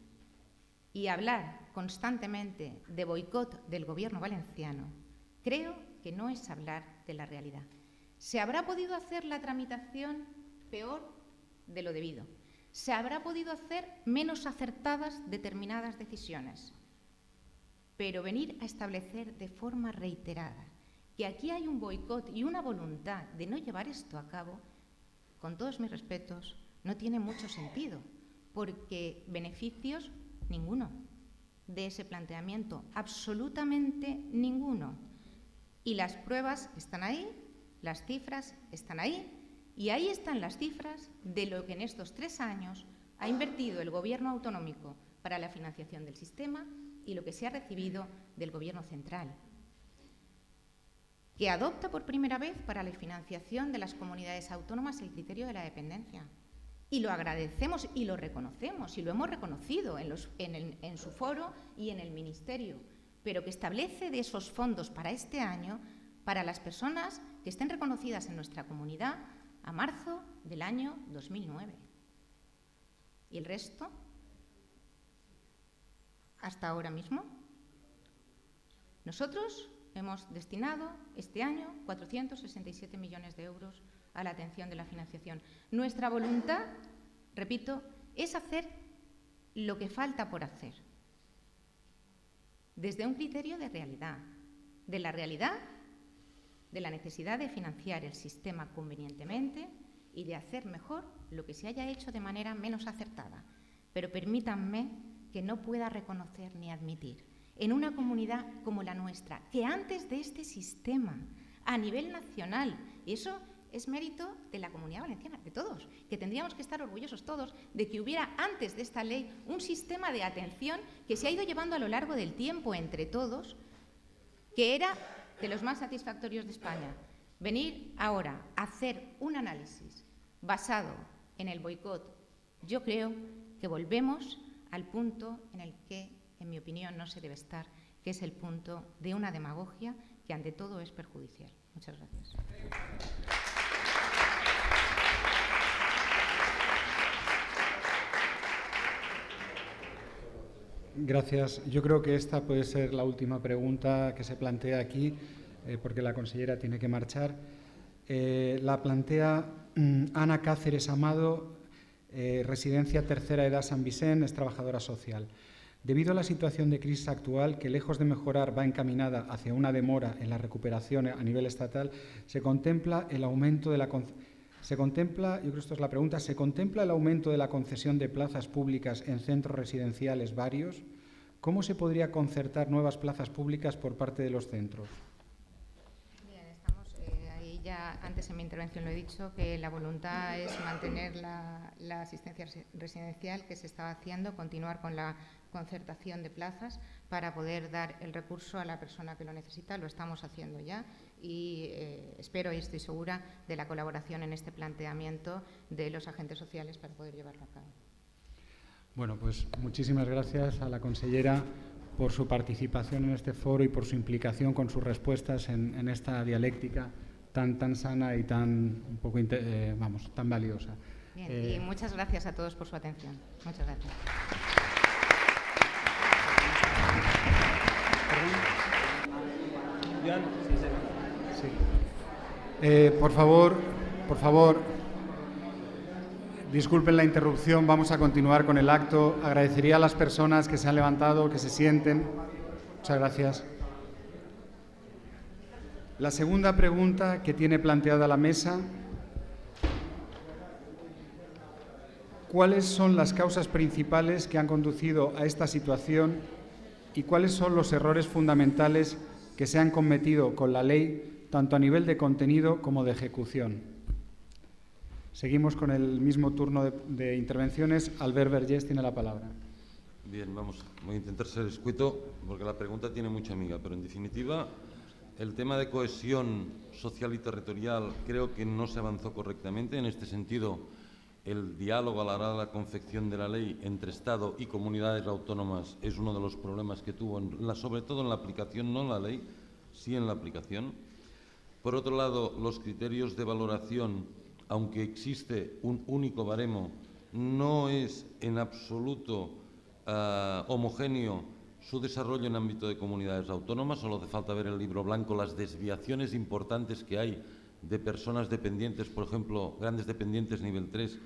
y hablar constantemente de boicot del Gobierno valenciano, creo que no es hablar de la realidad. ¿Se habrá podido hacer la tramitación peor de lo debido? ¿Se habrá podido hacer menos acertadas determinadas decisiones? Pero venir a establecer de forma reiterada que aquí hay un boicot y una voluntad de no llevar esto a cabo, con todos mis respetos, no tiene mucho sentido, porque beneficios ninguno de ese planteamiento, absolutamente ninguno. Y las pruebas están ahí, las cifras están ahí, y ahí están las cifras de lo que en estos 3 años ha invertido el Gobierno autonómico para la financiación del sistema y lo que se ha recibido del Gobierno central, que adopta por primera vez para la financiación de las comunidades autónomas el criterio de la dependencia. Y lo agradecemos y lo reconocemos, y lo hemos reconocido en su foro y en el Ministerio, pero que establece de esos fondos para este año para las personas que estén reconocidas en nuestra comunidad a marzo del año 2009. ¿Y el resto? Hasta ahora mismo. Nosotros hemos destinado este año 467 millones de euros a la atención de la financiación. Nuestra voluntad, repito, es hacer lo que falta por hacer, desde un criterio de realidad, de la realidad, de la necesidad de financiar el sistema convenientemente y de hacer mejor lo que se haya hecho de manera menos acertada. Pero permítanme que no pueda reconocer ni admitir en una comunidad como la nuestra, que antes de este sistema, a nivel nacional, y eso es mérito de la Comunidad Valenciana, de todos, que tendríamos que estar orgullosos todos de que hubiera antes de esta ley un sistema de atención que se ha ido llevando a lo largo del tiempo entre todos, que era de los más satisfactorios de España. Venir ahora a hacer un análisis basado en el boicot, yo creo que volvemos al punto en el que, en mi opinión, no se debe estar, que es el punto de una demagogia que ante todo es perjudicial. Muchas gracias. Gracias. Yo creo que esta puede ser la última pregunta que se plantea aquí, porque la consellera tiene que marchar. La plantea Ana Cáceres Amado, residencia Tercera Edad San Vicente, es trabajadora social. Debido a la situación de crisis actual, que lejos de mejorar va encaminada hacia una demora en la recuperación a nivel estatal, se contempla el aumento de la concesión de plazas públicas en centros residenciales varios? ¿Cómo se podría concertar nuevas plazas públicas por parte de los centros? Bien, estamos ahí ya, antes en mi intervención lo he dicho, que la voluntad es mantener la asistencia residencial que se estaba haciendo, continuar con la concertación de plazas para poder dar el recurso a la persona que lo necesita. Lo estamos haciendo ya y espero y estoy segura de la colaboración en este planteamiento de los agentes sociales para poder llevarlo a cabo. Bueno, pues muchísimas gracias a la consellera por su participación en este foro y por su implicación con sus respuestas en esta dialéctica tan sana y tan valiosa. Bien, y muchas gracias a todos por su atención. Muchas gracias. Por favor, disculpen la interrupción, vamos a continuar con el acto. Agradecería a las personas que se han levantado, que se sienten. Muchas gracias. La segunda pregunta que tiene planteada la mesa: ¿cuáles son las causas principales que han conducido a esta situación y cuáles son los errores fundamentales que se han cometido con la ley, tanto a nivel de contenido como de ejecución? Seguimos con el mismo turno de intervenciones. Albert Vergés tiene la palabra. Bien, voy a intentar ser escueto porque la pregunta tiene mucha miga, pero en definitiva el tema de cohesión social y territorial creo que no se avanzó correctamente. En este sentido, el diálogo a la hora de la confección de la ley entre Estado y comunidades autónomas es uno de los problemas que tuvo, sobre todo en la aplicación, no en la ley, sí en la aplicación. Por otro lado, los criterios de valoración, aunque existe un único baremo, no es en absoluto homogéneo su desarrollo en ámbito de comunidades autónomas. Solo hace falta ver el libro blanco, las desviaciones importantes que hay de personas dependientes, por ejemplo, grandes dependientes nivel 3,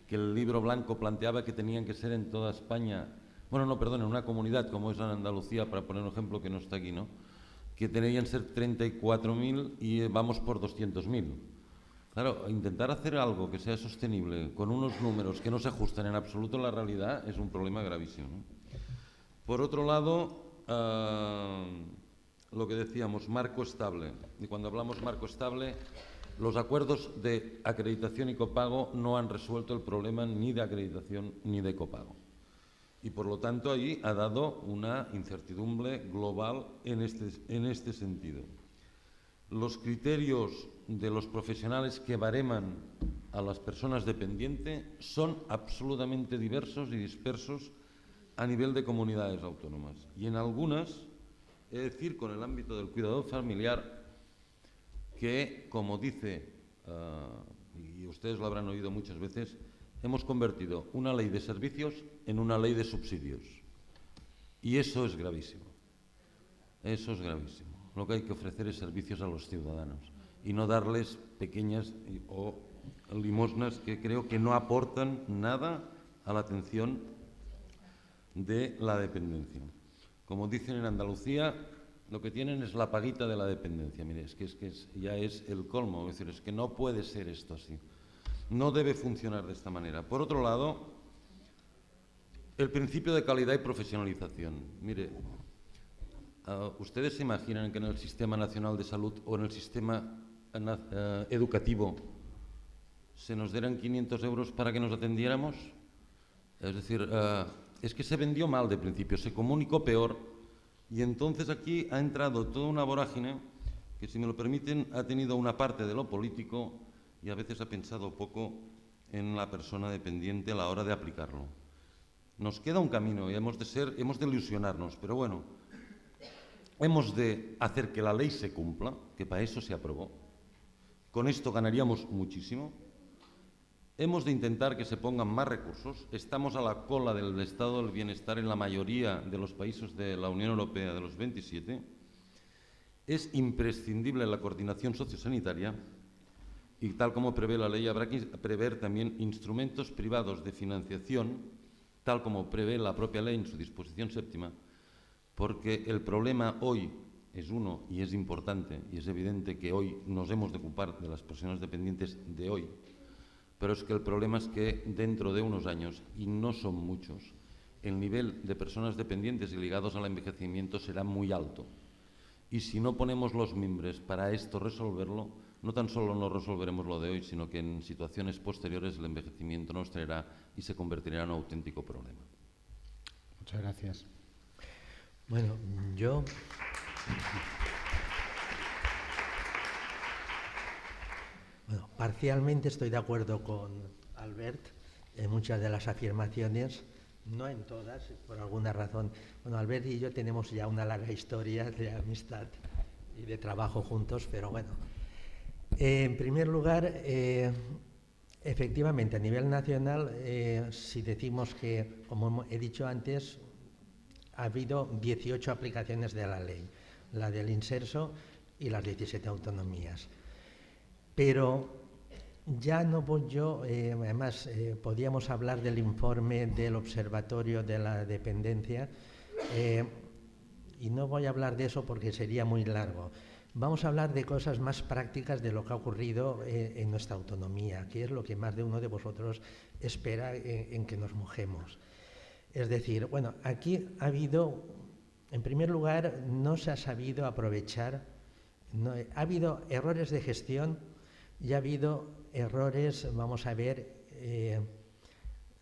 que el libro blanco planteaba que tenían que ser en toda España, en una comunidad como es la Andalucía, para poner un ejemplo que no está aquí, ¿no?, que tenían que ser 34.000 y vamos por 200.000. Claro, intentar hacer algo que sea sostenible con unos números que no se ajustan en absoluto a la realidad es un problema gravísimo, ¿no? Por otro lado, lo que decíamos, marco estable. Y cuando hablamos marco estable, los acuerdos de acreditación y copago no han resuelto el problema ni de acreditación ni de copago. Y por lo tanto ahí ha dado una incertidumbre global en este sentido. Los criterios de los profesionales que bareman a las personas dependientes son absolutamente diversos y dispersos a nivel de comunidades autónomas. Y en algunas, es decir, con el ámbito del cuidado familiar, que, como dice, y ustedes lo habrán oído muchas veces, hemos convertido una ley de servicios en una ley de subsidios. Y eso es gravísimo. Eso es gravísimo. Lo que hay que ofrecer es servicios a los ciudadanos y no darles pequeñas o limosnas que creo que no aportan nada a la atención de la dependencia. Como dicen en Andalucía, lo que tienen es la paguita de la dependencia. Mire, ya es el colmo. Es decir, es que no puede ser esto así. No debe funcionar de esta manera. Por otro lado, el principio de calidad y profesionalización. Mire, ¿Ustedes se imaginan que en el Sistema Nacional de Salud o en el sistema educativo se nos dieran 500 euros para que nos atendiéramos? Es decir, es que se vendió mal de principio, se comunicó peor, y entonces aquí ha entrado toda una vorágine que, si me lo permiten, ha tenido una parte de lo político y a veces ha pensado poco en la persona dependiente a la hora de aplicarlo. Nos queda un camino y hemos de ilusionarnos, pero bueno, hemos de hacer que la ley se cumpla, que para eso se aprobó. Con esto ganaríamos muchísimo. Hemos de intentar que se pongan más recursos. Estamos a la cola del estado del bienestar en la mayoría de los países de la Unión Europea, de los 27. Es imprescindible la coordinación sociosanitaria y, tal como prevé la ley, habrá que prever también instrumentos privados de financiación, tal como prevé la propia ley en su disposición séptima, porque el problema hoy es uno y es importante, y es evidente que hoy nos hemos de ocupar de las personas dependientes de hoy, pero es que el problema es que dentro de unos años, y no son muchos, el nivel de personas dependientes y ligados al envejecimiento será muy alto. Y si no ponemos los mimbres para esto resolverlo, no tan solo no resolveremos lo de hoy, sino que en situaciones posteriores el envejecimiento nos traerá y se convertirá en un auténtico problema. Muchas gracias. Bueno, yo... Bueno, parcialmente estoy de acuerdo con Albert en muchas de las afirmaciones, no en todas, por alguna razón. Bueno, Albert y yo tenemos ya una larga historia de amistad y de trabajo juntos, pero bueno. En primer lugar, efectivamente, a nivel nacional, si decimos que, como he dicho antes, ha habido 18 aplicaciones de la ley, la del inserso y las 17 autonomías. Pero ya no voy yo, además podíamos hablar del informe del Observatorio de la Dependencia y no voy a hablar de eso porque sería muy largo. Vamos a hablar de cosas más prácticas de lo que ha ocurrido en nuestra autonomía, que es lo que más de uno de vosotros espera en que nos mojemos. Es decir, bueno, aquí ha habido, en primer lugar, no se ha sabido aprovechar, ha habido errores de gestión y ha habido errores, vamos a ver,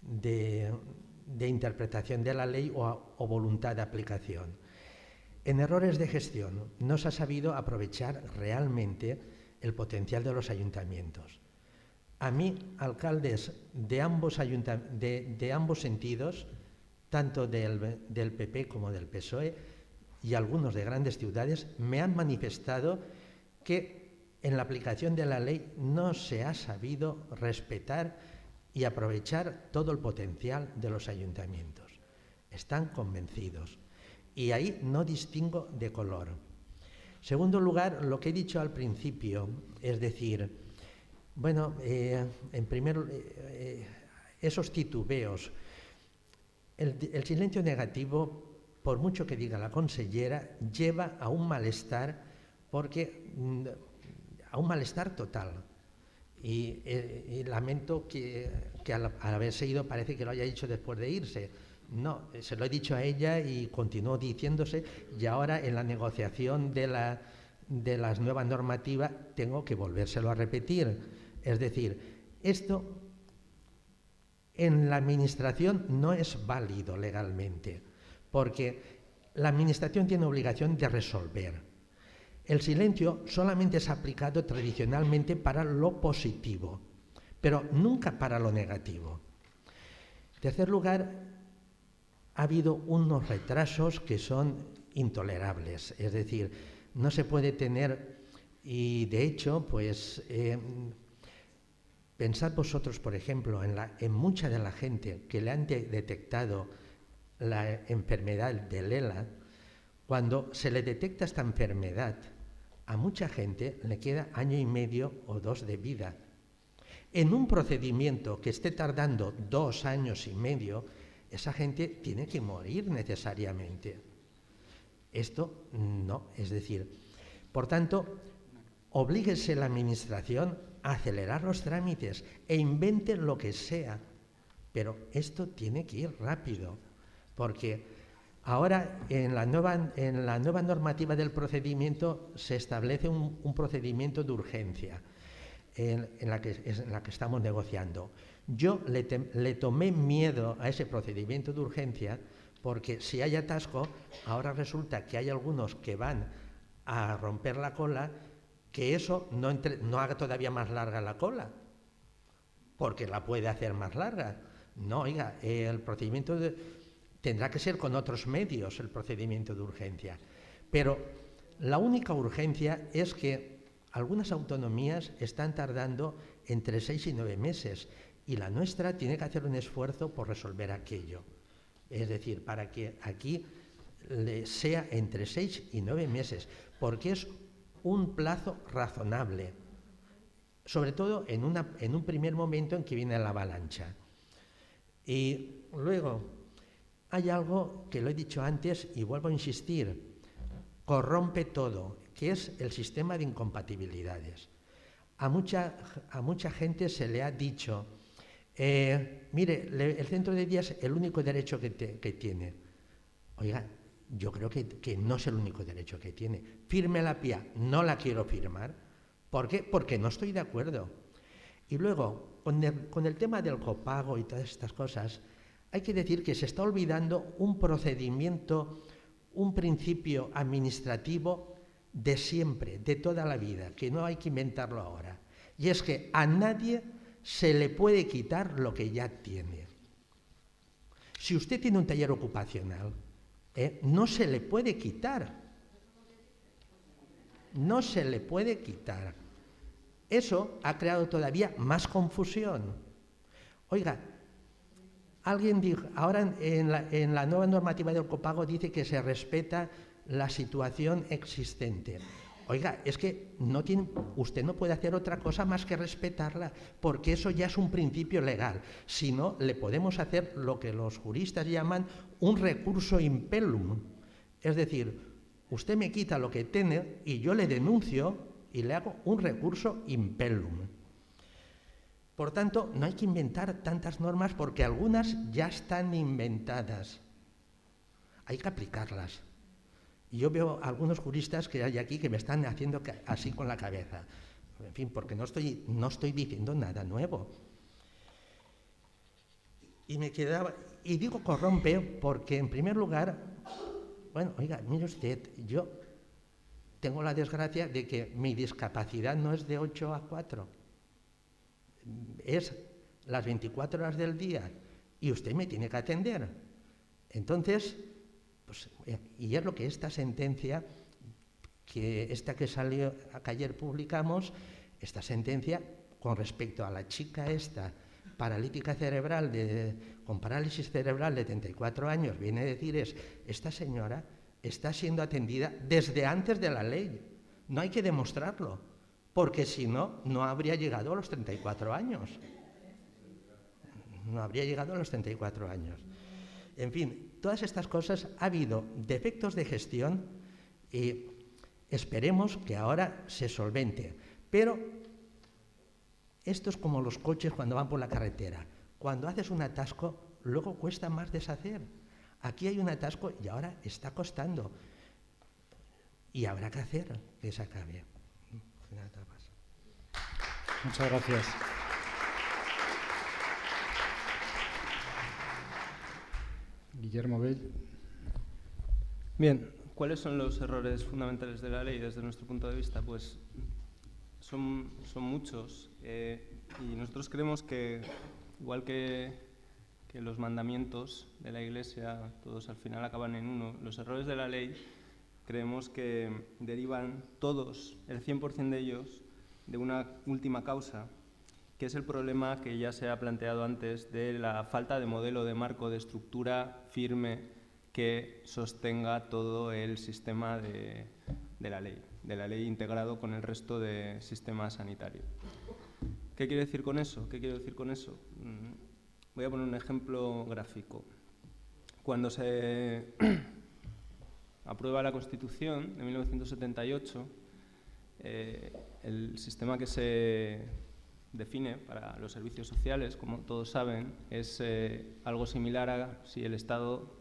de interpretación de la ley o voluntad de aplicación. En errores de gestión no se ha sabido aprovechar realmente el potencial de los ayuntamientos. A mí, alcaldes de ambos sentidos, tanto del PP como del PSOE y algunos de grandes ciudades, me han manifestado que en la aplicación de la ley no se ha sabido respetar y aprovechar todo el potencial de los ayuntamientos. Están convencidos. Y ahí no distingo de color. Segundo lugar, lo que he dicho al principio, es decir, bueno, esos titubeos, el silencio negativo, por mucho que diga la consellera, lleva a un malestar, a un malestar total. Y lamento que al haberse ido parece que lo haya dicho después de irse. No, se lo he dicho a ella y continuó diciéndose, y ahora en la negociación de las nuevas normativas tengo que volvérselo a repetir. Es decir, esto en la Administración no es válido legalmente, porque la Administración tiene obligación de resolver. El silencio solamente es aplicado tradicionalmente para lo positivo, pero nunca para lo negativo. En tercer lugar, ha habido unos retrasos que son intolerables, es decir, no se puede tener, y de hecho, pues, pensad vosotros, por ejemplo, en mucha de la gente que le han detectado la enfermedad del ELA. Cuando se le detecta esta enfermedad, a mucha gente le queda 1 año y medio o 2 de vida. En un procedimiento que esté tardando 2 años y medio, esa gente tiene que morir necesariamente. Esto no, es decir, por tanto, oblíguese la Administración a acelerar los trámites e invente lo que sea, pero esto tiene que ir rápido, porque Ahora, en la nueva normativa del procedimiento se establece un procedimiento de urgencia en la que estamos negociando. Yo le tomé miedo a ese procedimiento de urgencia porque si hay atasco, ahora resulta que hay algunos que van a romper la cola, que eso no haga todavía más larga la cola, porque la puede hacer más larga. No, oiga, el procedimiento tendrá que ser con otros medios, el procedimiento de urgencia. Pero la única urgencia es que algunas autonomías están tardando entre 6 y 9 meses y la nuestra tiene que hacer un esfuerzo por resolver aquello. Es decir, para que aquí sea entre 6 y 9 meses, porque es un plazo razonable, sobre todo en un primer momento en que viene la avalancha. Y luego, hay algo que lo he dicho antes y vuelvo a insistir, corrompe todo, que es el sistema de incompatibilidades. A mucha gente se le ha dicho, mire, el centro de día es el único derecho que tiene. Oiga, yo creo que no es el único derecho que tiene. Firme la PIA, no la quiero firmar. ¿Por qué? Porque no estoy de acuerdo. Y luego, con el tema del copago y todas estas cosas, hay que decir que se está olvidando un procedimiento, un principio administrativo de siempre, de toda la vida, que no hay que inventarlo ahora. Y es que a nadie se le puede quitar lo que ya tiene. Si usted tiene un taller ocupacional, no se le puede quitar. No se le puede quitar. Eso ha creado todavía más confusión. Oiga, alguien dijo, ahora en la nueva normativa del copago dice que se respeta la situación existente. Oiga, es que usted no puede hacer otra cosa más que respetarla, porque eso ya es un principio legal. Si no, le podemos hacer lo que los juristas llaman un recurso impellum. Es decir, usted me quita lo que tiene y yo le denuncio y le hago un recurso impellum. Por tanto, no hay que inventar tantas normas porque algunas ya están inventadas. Hay que aplicarlas. Y yo veo a algunos juristas que hay aquí que me están haciendo así con la cabeza. En fin, porque no estoy diciendo nada nuevo. Y digo corrompe porque, en primer lugar, bueno, oiga, mire usted, yo tengo la desgracia de que mi discapacidad no es de 8 a 4. Es las 24 horas del día y usted me tiene que atender. Entonces, pues, y es lo que esta sentencia, que salió, que ayer publicamos, esta sentencia con respecto a la chica esta paralítica cerebral, con parálisis cerebral de 34 años, viene a decir esta señora está siendo atendida desde antes de la ley. No hay que demostrarlo, porque si no, no habría llegado a los 34 años. No habría llegado a los 34 años. En fin, todas estas cosas, ha habido defectos de gestión y esperemos que ahora se solvente. Pero esto es como los coches cuando van por la carretera. Cuando haces un atasco, luego cuesta más deshacer. Aquí hay un atasco y ahora está costando. Y habrá que hacer que se acabe. Nada más. Muchas gracias. Guillermo Bell. Bien, ¿cuáles son los errores fundamentales de la ley desde nuestro punto de vista? Pues son muchos y nosotros creemos que, igual que los mandamientos de la Iglesia, todos al final acaban en uno, los errores de la ley creemos que derivan todos, el 100% de ellos, de una última causa, que es el problema que ya se ha planteado antes de la falta de modelo de marco, de estructura firme que sostenga todo el sistema de la ley integrado con el resto del sistema sanitario. ¿Qué quiero decir con eso? Voy a poner un ejemplo gráfico. Cuando se aprueba la Constitución de 1978, el sistema que se define para los servicios sociales, como todos saben, es algo similar a si el Estado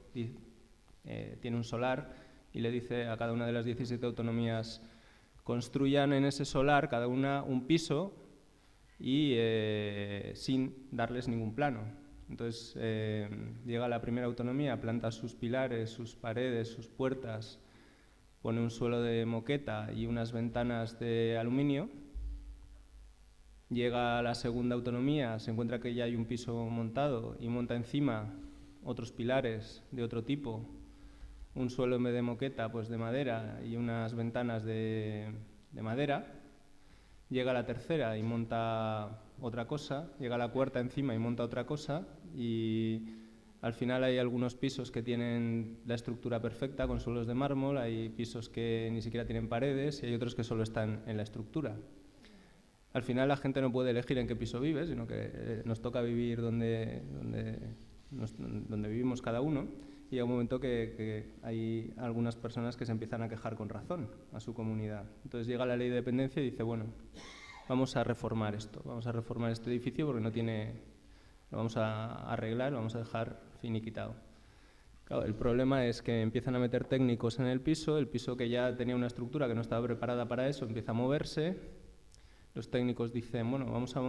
tiene un solar y le dice a cada una de las 17 autonomías: construyan en ese solar cada una un piso y sin darles ningún plano. Entonces llega la primera autonomía, planta sus pilares, sus paredes, sus puertas, pone un suelo de moqueta y unas ventanas de aluminio. Llega la segunda autonomía, se encuentra que ya hay un piso montado y monta encima otros pilares de otro tipo, un suelo en vez de moqueta pues de madera y unas ventanas de madera. Llega la tercera y monta otra cosa, llega la cuarta encima y monta otra cosa, y al final hay algunos pisos que tienen la estructura perfecta con suelos de mármol, hay pisos que ni siquiera tienen paredes y hay otros que solo están en la estructura. Al final la gente no puede elegir en qué piso vive, sino que nos toca vivir donde vivimos cada uno, y llega un momento que hay algunas personas que se empiezan a quejar con razón a su comunidad. Entonces llega la ley de dependencia y dice: bueno, vamos a reformar esto, vamos a reformar este edificio porque no tiene, lo vamos a arreglar, lo vamos a dejar finiquitado. Claro, el problema es que empiezan a meter técnicos en el piso que ya tenía una estructura que no estaba preparada para eso, empieza a moverse. Los técnicos dicen: bueno, vamos a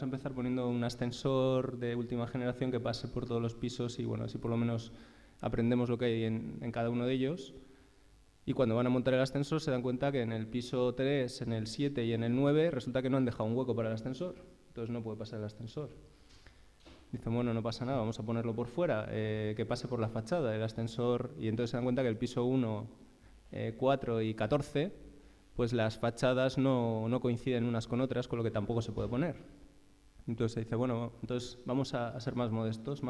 empezar poniendo un ascensor de última generación que pase por todos los pisos y bueno, así por lo menos aprendemos lo que hay en cada uno de ellos. Y cuando van a montar el ascensor se dan cuenta que en el piso 3, en el 7 y en el 9 resulta que no han dejado un hueco para el ascensor, entonces no puede pasar el ascensor. Dicen: bueno, no pasa nada, vamos a ponerlo por fuera, que pase por la fachada del ascensor, y entonces se dan cuenta que el piso 1, 4 y 14, pues las fachadas no coinciden unas con otras, con lo que tampoco se puede poner. Entonces se dice: bueno, entonces vamos a ser más modestos,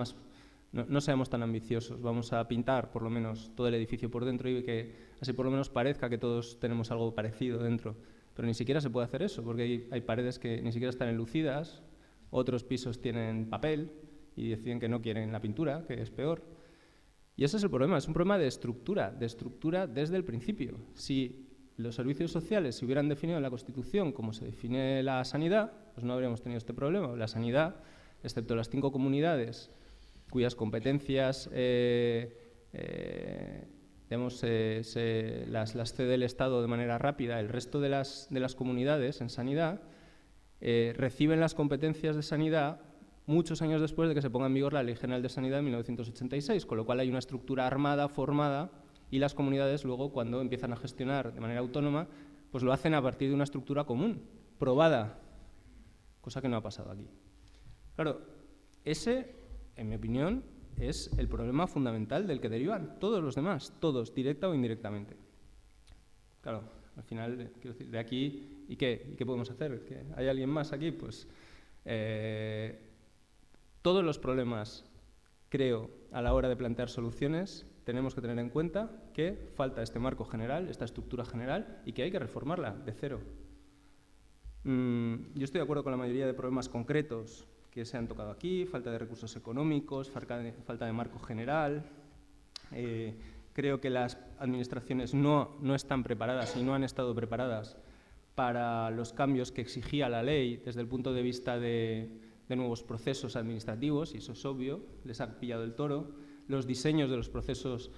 no seamos tan ambiciosos, vamos a pintar por lo menos todo el edificio por dentro y que así por lo menos parezca que todos tenemos algo parecido dentro. Pero ni siquiera se puede hacer eso, porque hay paredes que ni siquiera están enlucidas, otros pisos tienen papel y deciden que no quieren la pintura, que es peor. Y ese es el problema, es un problema de estructura desde el principio. Si los servicios sociales se hubieran definido en la Constitución como se define la sanidad, pues no habríamos tenido este problema. La sanidad, excepto las 5 comunidades cuyas competencias las cede el Estado de manera rápida, el resto de las comunidades en sanidad reciben las competencias de sanidad muchos años después de que se ponga en vigor la Ley General de Sanidad de 1986, con lo cual hay una estructura armada, formada, y las comunidades luego, cuando empiezan a gestionar de manera autónoma, pues lo hacen a partir de una estructura común, probada, cosa que no ha pasado aquí. Claro, ese, en mi opinión, es el problema fundamental del que derivan todos los demás, todos, directa o indirectamente. Claro, al final, quiero decir, de aquí, ¿y qué podemos hacer? ¿Que ¿Hay alguien más aquí? Pues todos los problemas, creo, a la hora de plantear soluciones, tenemos que tener en cuenta que falta este marco general, esta estructura general, y que hay que reformarla de cero. Yo estoy de acuerdo con la mayoría de problemas concretos que se han tocado aquí: falta de recursos económicos, falta de marco general. Creo que las administraciones no están preparadas y no han estado preparadas para los cambios que exigía la ley desde el punto de vista de nuevos procesos administrativos, y eso es obvio, les ha pillado el toro. Los diseños de los procesos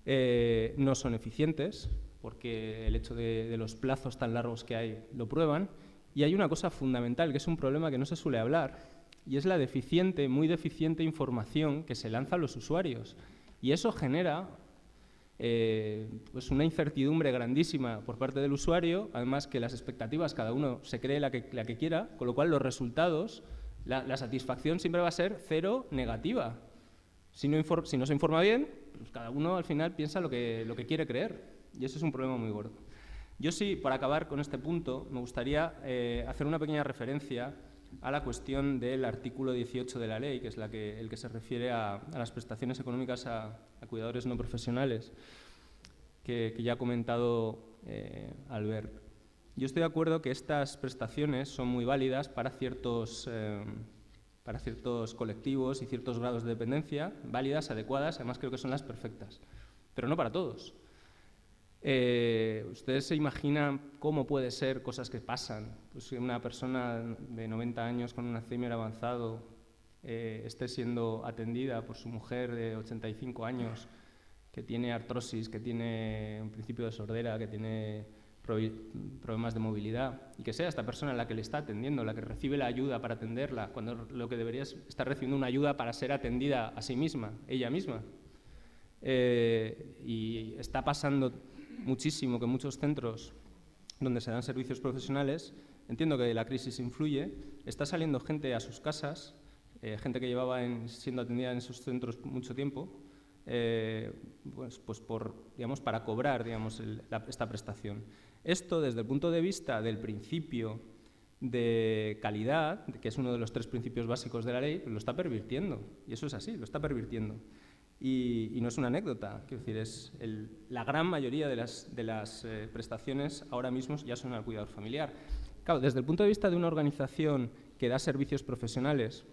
no son eficientes, porque el hecho de los plazos tan largos que hay lo prueban. Y hay una cosa fundamental, que es un problema que no se suele hablar, y es la muy deficiente información que se lanza a los usuarios. Y eso genera pues una incertidumbre grandísima por parte del usuario, además que las expectativas cada uno se cree la que quiera, con lo cual los resultados, la satisfacción siempre va a ser cero, negativa. Si no se informa bien, pues cada uno al final piensa lo que quiere creer, y eso es un problema muy gordo. Yo sí, para acabar con este punto, me gustaría hacer una pequeña referencia a la cuestión del artículo 18 de la ley, que es el que se refiere a las prestaciones económicas a cuidadores no profesionales, que ya ha comentado Albert. Yo estoy de acuerdo que estas prestaciones son muy válidas para ciertos colectivos y ciertos grados de dependencia, válidas, adecuadas, además creo que son las perfectas, pero no para todos. ¿Ustedes se imaginan cómo puede ser cosas que pasan? Pues que una persona de 90 años con un Alzheimer avanzado esté siendo atendida por su mujer de 85 años que tiene artrosis, que tiene un principio de sordera, que tiene problemas de movilidad, y que sea esta persona la que le está atendiendo, la que recibe la ayuda para atenderla, cuando lo que debería es estar recibiendo una ayuda para ser atendida a sí misma, ella misma. Y está pasando muchísimo que muchos centros donde se dan servicios profesionales, entiendo que la crisis influye, está saliendo gente a sus casas, gente que llevaba siendo atendida en esos centros mucho tiempo, pues para cobrar, digamos, esta prestación. Esto, desde el punto de vista del principio de calidad, que es uno de los 3 principios básicos de la ley, lo está pervirtiendo, y eso es así, lo está pervirtiendo. Y no es una anécdota, quiero decir, la gran mayoría de las prestaciones ahora mismo ya son al cuidador familiar. Claro, desde el punto de vista de una organización que da servicios profesionales,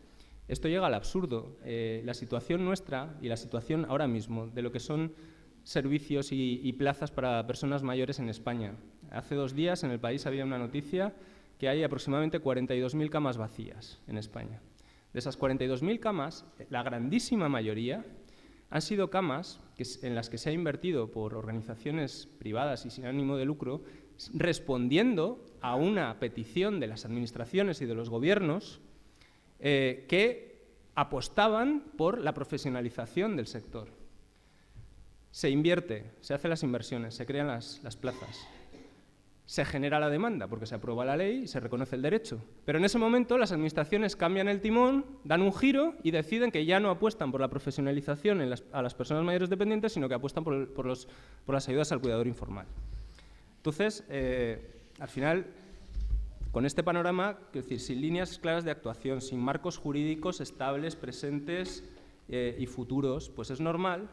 esto llega al absurdo. La situación nuestra y la situación ahora mismo de lo que son servicios y plazas para personas mayores en España. Hace 2 días en el país había una noticia que hay aproximadamente 42.000 camas vacías en España. De esas 42.000 camas, la grandísima mayoría han sido camas en las que se ha invertido por organizaciones privadas y sin ánimo de lucro, respondiendo a una petición de las administraciones y de los gobiernos que apostaban por la profesionalización del sector. Se invierte, se hacen las inversiones, se crean las plazas. Se genera la demanda porque se aprueba la ley y se reconoce el derecho. Pero en ese momento las administraciones cambian el timón, dan un giro y deciden que ya no apuestan por la profesionalización a las personas mayores dependientes, sino que apuestan por las ayudas al cuidador informal. Entonces, al final, con este panorama, quiero decir, sin líneas claras de actuación, sin marcos jurídicos estables, presentes y futuros, pues es normal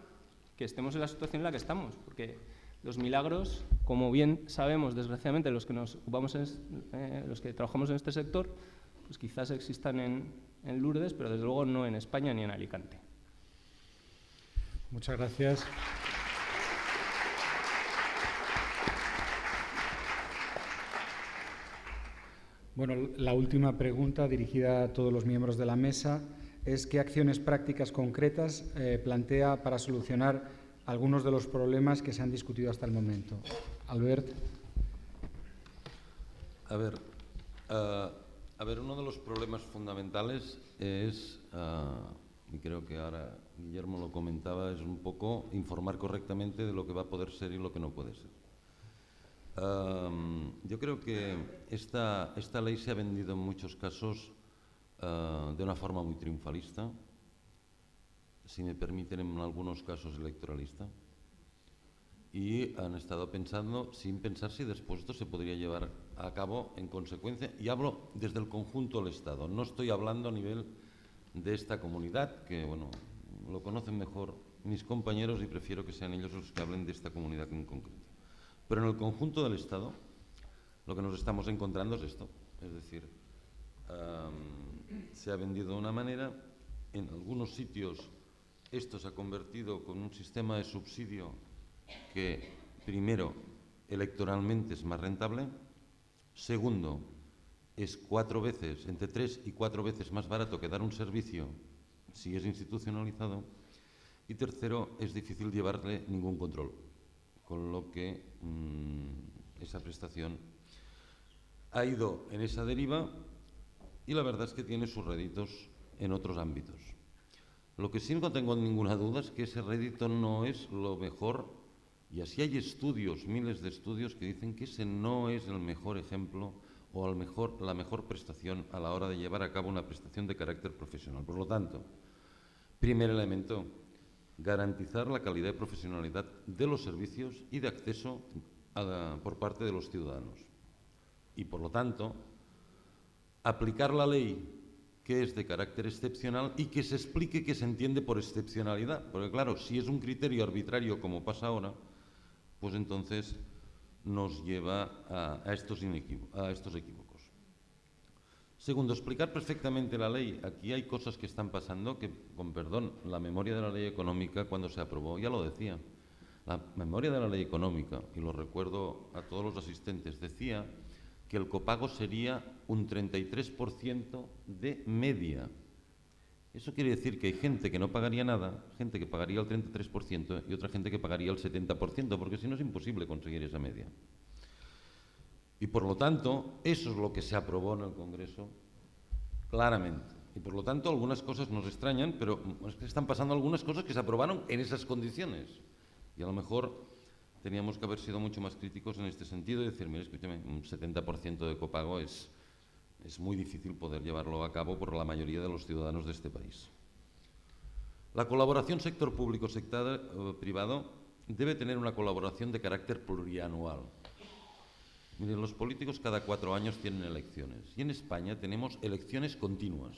que estemos en la situación en la que estamos, porque los milagros, como bien sabemos, desgraciadamente, los que nos ocupamos, los que trabajamos en este sector, pues quizás existan en Lourdes, pero desde luego no en España ni en Alicante. Muchas gracias. Bueno, la última pregunta dirigida a todos los miembros de la mesa es ¿qué acciones prácticas concretas plantea para solucionar algunos de los problemas que se han discutido hasta el momento? Albert. A ver, uno de los problemas fundamentales es, y creo que ahora Guillermo lo comentaba, es un poco informar correctamente de lo que va a poder ser y lo que no puede ser. Yo creo que esta ley se ha vendido en muchos casos de una forma muy triunfalista, si me permiten, en algunos casos electoralista, y han estado pensando, sin pensar si después esto se podría llevar a cabo en consecuencia, y hablo desde el conjunto del Estado, no estoy hablando a nivel de esta comunidad, que bueno, lo conocen mejor mis compañeros y prefiero que sean ellos los que hablen de esta comunidad en concreto. Pero en el conjunto del Estado, lo que nos estamos encontrando es esto, es decir, se ha vendido de una manera, en algunos sitios esto se ha convertido con un sistema de subsidio que, primero, electoralmente es más rentable, segundo, es 4 veces, entre 3 y 4 veces más barato que dar un servicio si es institucionalizado, y tercero, es difícil llevarle ningún control, con lo que esa prestación ha ido en esa deriva y la verdad es que tiene sus réditos en otros ámbitos. Lo que sí no tengo ninguna duda es que ese rédito no es lo mejor, y así hay estudios, miles de estudios que dicen que ese no es el mejor ejemplo o la mejor prestación a la hora de llevar a cabo una prestación de carácter profesional. Por lo tanto, primer elemento, garantizar la calidad y profesionalidad de los servicios y de acceso por parte de los ciudadanos. Y, por lo tanto, aplicar la ley que es de carácter excepcional y que se explique qué se entiende por excepcionalidad. Porque, claro, si es un criterio arbitrario como pasa ahora, pues entonces nos lleva a estos equívocos. Segundo, explicar perfectamente la ley. Aquí hay cosas que están pasando que, con perdón, la memoria de la ley económica cuando se aprobó ya lo decía. La memoria de la ley económica, y lo recuerdo a todos los asistentes, decía que el copago sería un 33% de media Eso quiere decir que hay gente que no pagaría nada, gente que pagaría el 33% y otra gente que pagaría el 70%, porque si no es imposible conseguir esa media. Y por lo tanto, eso es lo que se aprobó en el Congreso claramente. Y por lo tanto, algunas cosas nos extrañan, pero es que están pasando algunas cosas que se aprobaron en esas condiciones. Y a lo mejor teníamos que haber sido mucho más críticos en este sentido y decir, mira, escúchame, un 70% de copago es muy difícil poder llevarlo a cabo por la mayoría de los ciudadanos de este país. La colaboración sector público-sector privado debe tener una colaboración de carácter plurianual. Miren, los políticos cada 4 años tienen elecciones y en España tenemos elecciones continuas.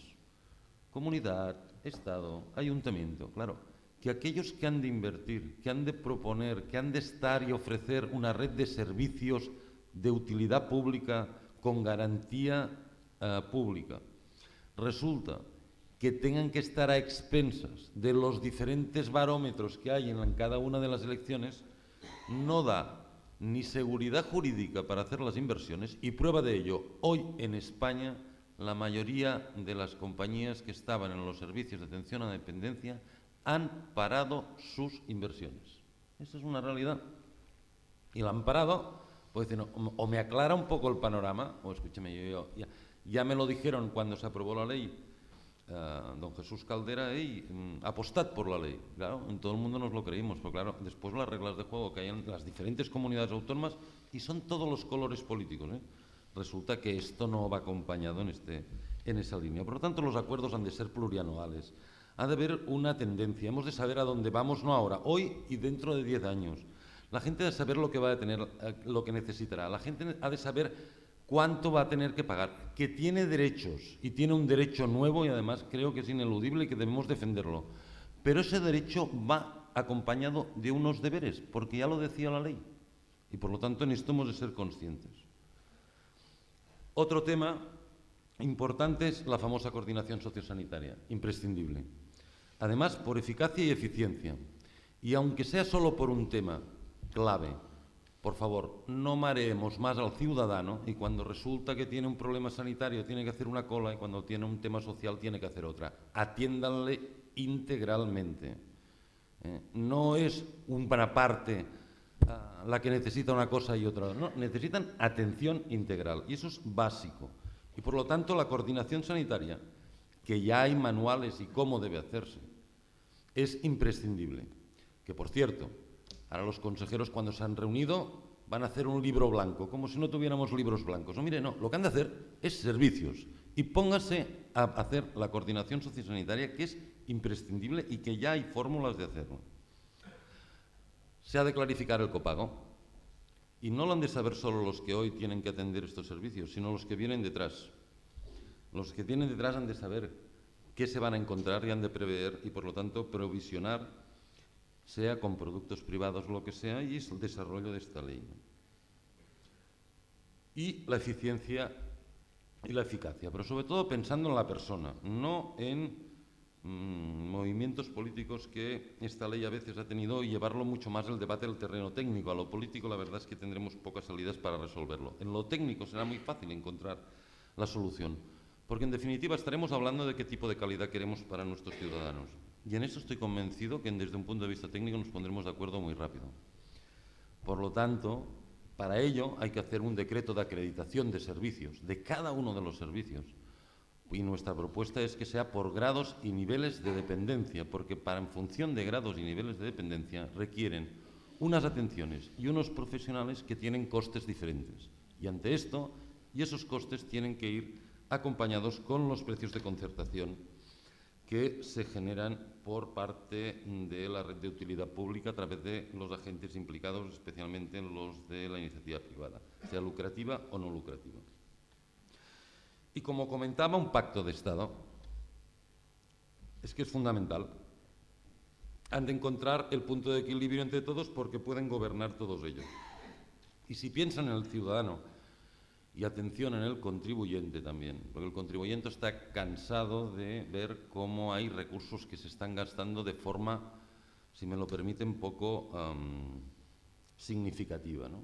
Comunidad, Estado, Ayuntamiento, claro, que aquellos que han de invertir, que han de proponer, que han de estar y ofrecer una red de servicios de utilidad pública con garantía pública, resulta que tengan que estar a expensas de los diferentes barómetros que hay en cada una de las elecciones, no da ni seguridad jurídica para hacer las inversiones y prueba de ello, hoy en España la mayoría de las compañías que estaban en los servicios de atención a la dependencia han parado sus inversiones. Esa es una realidad. Y la han parado, pues dicen, o me aclara un poco el panorama, o escúcheme, ya me lo dijeron cuando se aprobó la ley, don Jesús Caldera, apostad por la ley. Claro, en todo el mundo nos lo creímos, pero claro, después las reglas de juego que hay en las diferentes comunidades autónomas, y son todos los colores políticos, resulta que esto no va acompañado en esa línea. Por lo tanto, los acuerdos han de ser plurianuales. Ha de haber una tendencia, hemos de saber a dónde vamos, no ahora, hoy y dentro de 10 años. La gente ha de saber lo que va a tener, lo que necesitará. La gente ha de saber cuánto va a tener que pagar, que tiene derechos y tiene un derecho nuevo y además creo que es ineludible y que debemos defenderlo. Pero ese derecho va acompañado de unos deberes, porque ya lo decía la ley. Y por lo tanto en esto hemos de ser conscientes. Otro tema importante es la famosa coordinación sociosanitaria, imprescindible. Además, por eficacia y eficiencia. Y aunque sea solo por un tema clave, por favor, no mareemos más al ciudadano y cuando resulta que tiene un problema sanitario tiene que hacer una cola y cuando tiene un tema social tiene que hacer otra. Atiéndanle integralmente. No es una parte la que necesita una cosa y otra. No, necesitan atención integral y eso es básico. Y por lo tanto la coordinación sanitaria, que ya hay manuales y cómo debe hacerse, es imprescindible. Que por cierto, ahora los consejeros cuando se han reunido van a hacer un libro blanco, como si no tuviéramos libros blancos. No, mire, no, lo que han de hacer es servicios y póngase a hacer la coordinación sociosanitaria, que es imprescindible y que ya hay fórmulas de hacerlo. Se ha de clarificar el copago y no lo han de saber solo los que hoy tienen que atender estos servicios, sino los que vienen detrás. Los que vienen detrás han de saber qué se van a encontrar y han de prever y por lo tanto provisionar, sea con productos privados lo que sea, y es el desarrollo de esta ley. Y la eficiencia y la eficacia, pero sobre todo pensando en la persona, no en movimientos políticos que esta ley a veces ha tenido y llevarlo mucho más el debate del terreno técnico. A lo político la verdad es que tendremos pocas salidas para resolverlo. En lo técnico será muy fácil encontrar la solución, porque en definitiva estaremos hablando de qué tipo de calidad queremos para nuestros ciudadanos. Y en eso estoy convencido que desde un punto de vista técnico nos pondremos de acuerdo muy rápido. Por lo tanto, para ello hay que hacer un decreto de acreditación de servicios, de cada uno de los servicios. Y nuestra propuesta es que sea por grados y niveles de dependencia, porque en función de grados y niveles de dependencia requieren unas atenciones y unos profesionales que tienen costes diferentes. Y ante esto, y esos costes tienen que ir acompañados con los precios de concertación que se generan por parte de la red de utilidad pública a través de los agentes implicados, especialmente los de la iniciativa privada, sea lucrativa o no lucrativa. Y como comentaba, un pacto de Estado es que es fundamental. Han de encontrar el punto de equilibrio entre todos porque pueden gobernar todos ellos. Y si piensan en el ciudadano, y atención en el contribuyente también, porque el contribuyente está cansado de ver cómo hay recursos que se están gastando de forma, si me lo permiten, poco significativa, ¿no?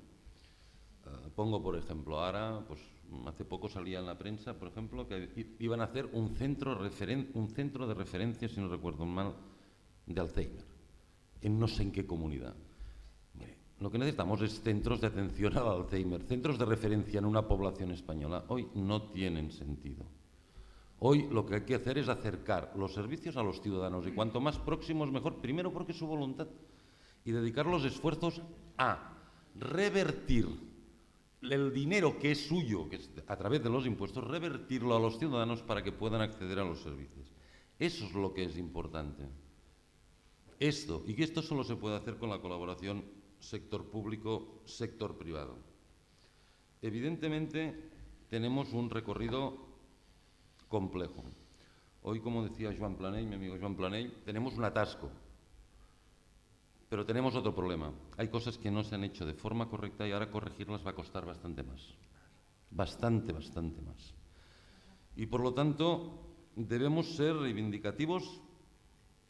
pongo por ejemplo, ahora, pues hace poco salía en la prensa, por ejemplo, que iban a hacer un centro de referencia, si no recuerdo mal, de Alzheimer, en no sé en qué comunidad. Mire, lo que necesitamos es centros de atención al Alzheimer, centros de referencia en una población española. Hoy no tienen sentido. Hoy lo que hay que hacer es acercar los servicios a los ciudadanos, y cuanto más próximos mejor, primero porque es su voluntad, y dedicar los esfuerzos a revertir el dinero que es suyo, que es a través de los impuestos, revertirlo a los ciudadanos para que puedan acceder a los servicios. Eso es lo que es importante. Esto, y que esto solo se puede hacer con la colaboración sector público, sector privado. Evidentemente, tenemos un recorrido complejo. Hoy, como decía Joan Planell, mi amigo Joan Planell, tenemos un atasco. Pero tenemos otro problema. Hay cosas que no se han hecho de forma correcta y ahora corregirlas va a costar bastante más. Bastante más. Y por lo tanto, debemos ser reivindicativos,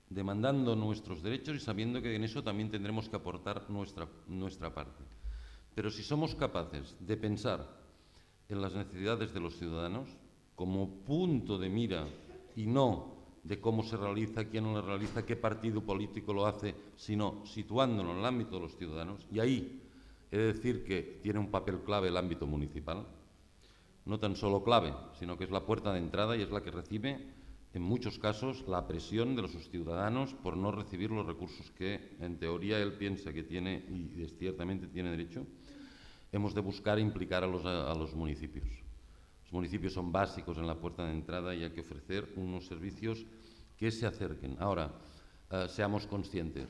demandando nuestros derechos y sabiendo que en eso también tendremos que aportar nuestra parte. Pero si somos capaces de pensar en las necesidades de los ciudadanos como punto de mira y no de cómo se realiza, quién no lo realiza, qué partido político lo hace, sino situándolo en el ámbito de los ciudadanos, y ahí he de decir que tiene un papel clave el ámbito municipal, no tan solo clave, sino que es la puerta de entrada y es la que recibe, en muchos casos, la presión de los ciudadanos por no recibir los recursos que, en teoría, él piensa que tiene y ciertamente tiene derecho. Hemos de buscar implicar a los municipios. Los municipios son básicos en la puerta de entrada y hay que ofrecer unos servicios que se acerquen. Ahora, seamos conscientes,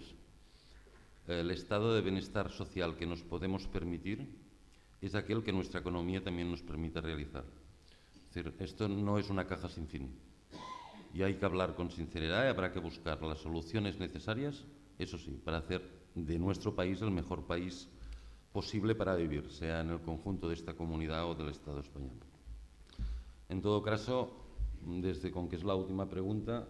el estado de bienestar social que nos podemos permitir es aquel que nuestra economía también nos permite realizar. Es decir, esto no es una caja sin fin y hay que hablar con sinceridad y habrá que buscar las soluciones necesarias, eso sí, para hacer de nuestro país el mejor país posible para vivir, sea en el conjunto de esta comunidad o del Estado español. En todo caso, desde con que es la última pregunta,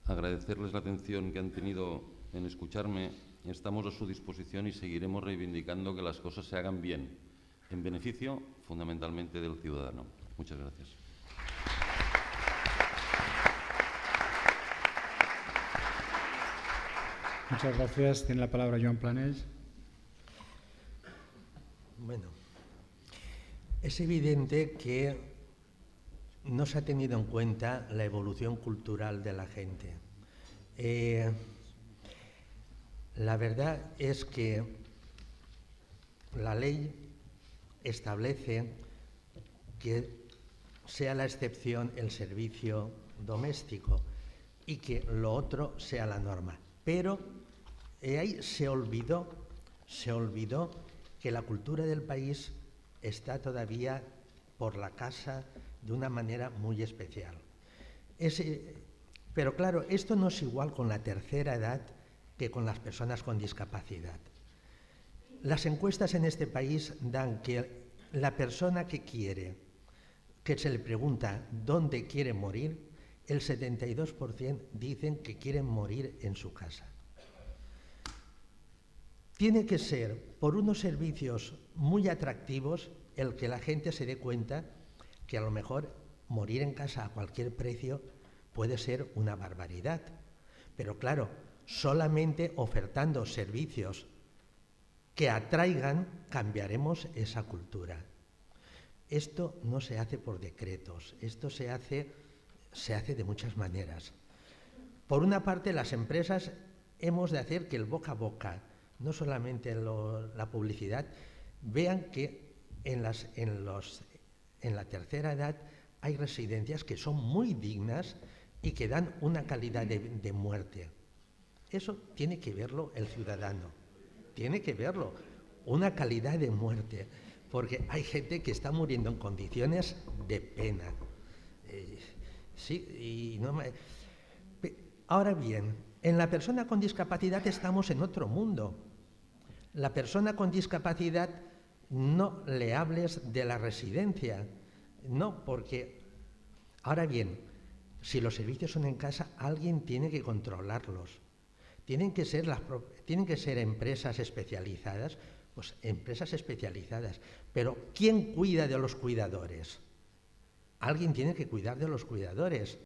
agradecerles la atención que han tenido en escucharme. Estamos a su disposición y seguiremos reivindicando que las cosas se hagan bien, en beneficio fundamentalmente del ciudadano. Muchas gracias. Muchas gracias. Tiene la palabra Joan Planell. Bueno, es evidente que no se ha tenido en cuenta la evolución cultural de la gente. La verdad es que la ley establece que sea la excepción el servicio doméstico y que lo otro sea la norma. Pero ahí se olvidó que la cultura del país está todavía por la casa de una manera muy especial. Pero claro, esto no es igual con la tercera edad que con las personas con discapacidad. Las encuestas en este país dan que la persona que se le pregunta dónde quiere morir, el 72% dicen que quieren morir en su casa. Tiene que ser por unos servicios muy atractivos el que la gente se dé cuenta que a lo mejor morir en casa a cualquier precio puede ser una barbaridad. Pero claro, solamente ofertando servicios que atraigan cambiaremos esa cultura. Esto no se hace por decretos, esto se hace de muchas maneras. Por una parte, las empresas hemos de hacer que el boca a boca, no solamente la publicidad, vean que en la tercera edad hay residencias que son muy dignas y que dan una calidad de muerte. Eso tiene que verlo el ciudadano, tiene que verlo, una calidad de muerte, porque hay gente que está muriendo en condiciones de pena. Ahora bien, en la persona con discapacidad estamos en otro mundo. La persona con discapacidad no le hables de la residencia, no, porque ahora bien, si los servicios son en casa, alguien tiene que controlarlos. Tienen que ser empresas especializadas, Pues empresas especializadas. Pero ¿quién cuida de los cuidadores? Alguien tiene que cuidar de los cuidadores.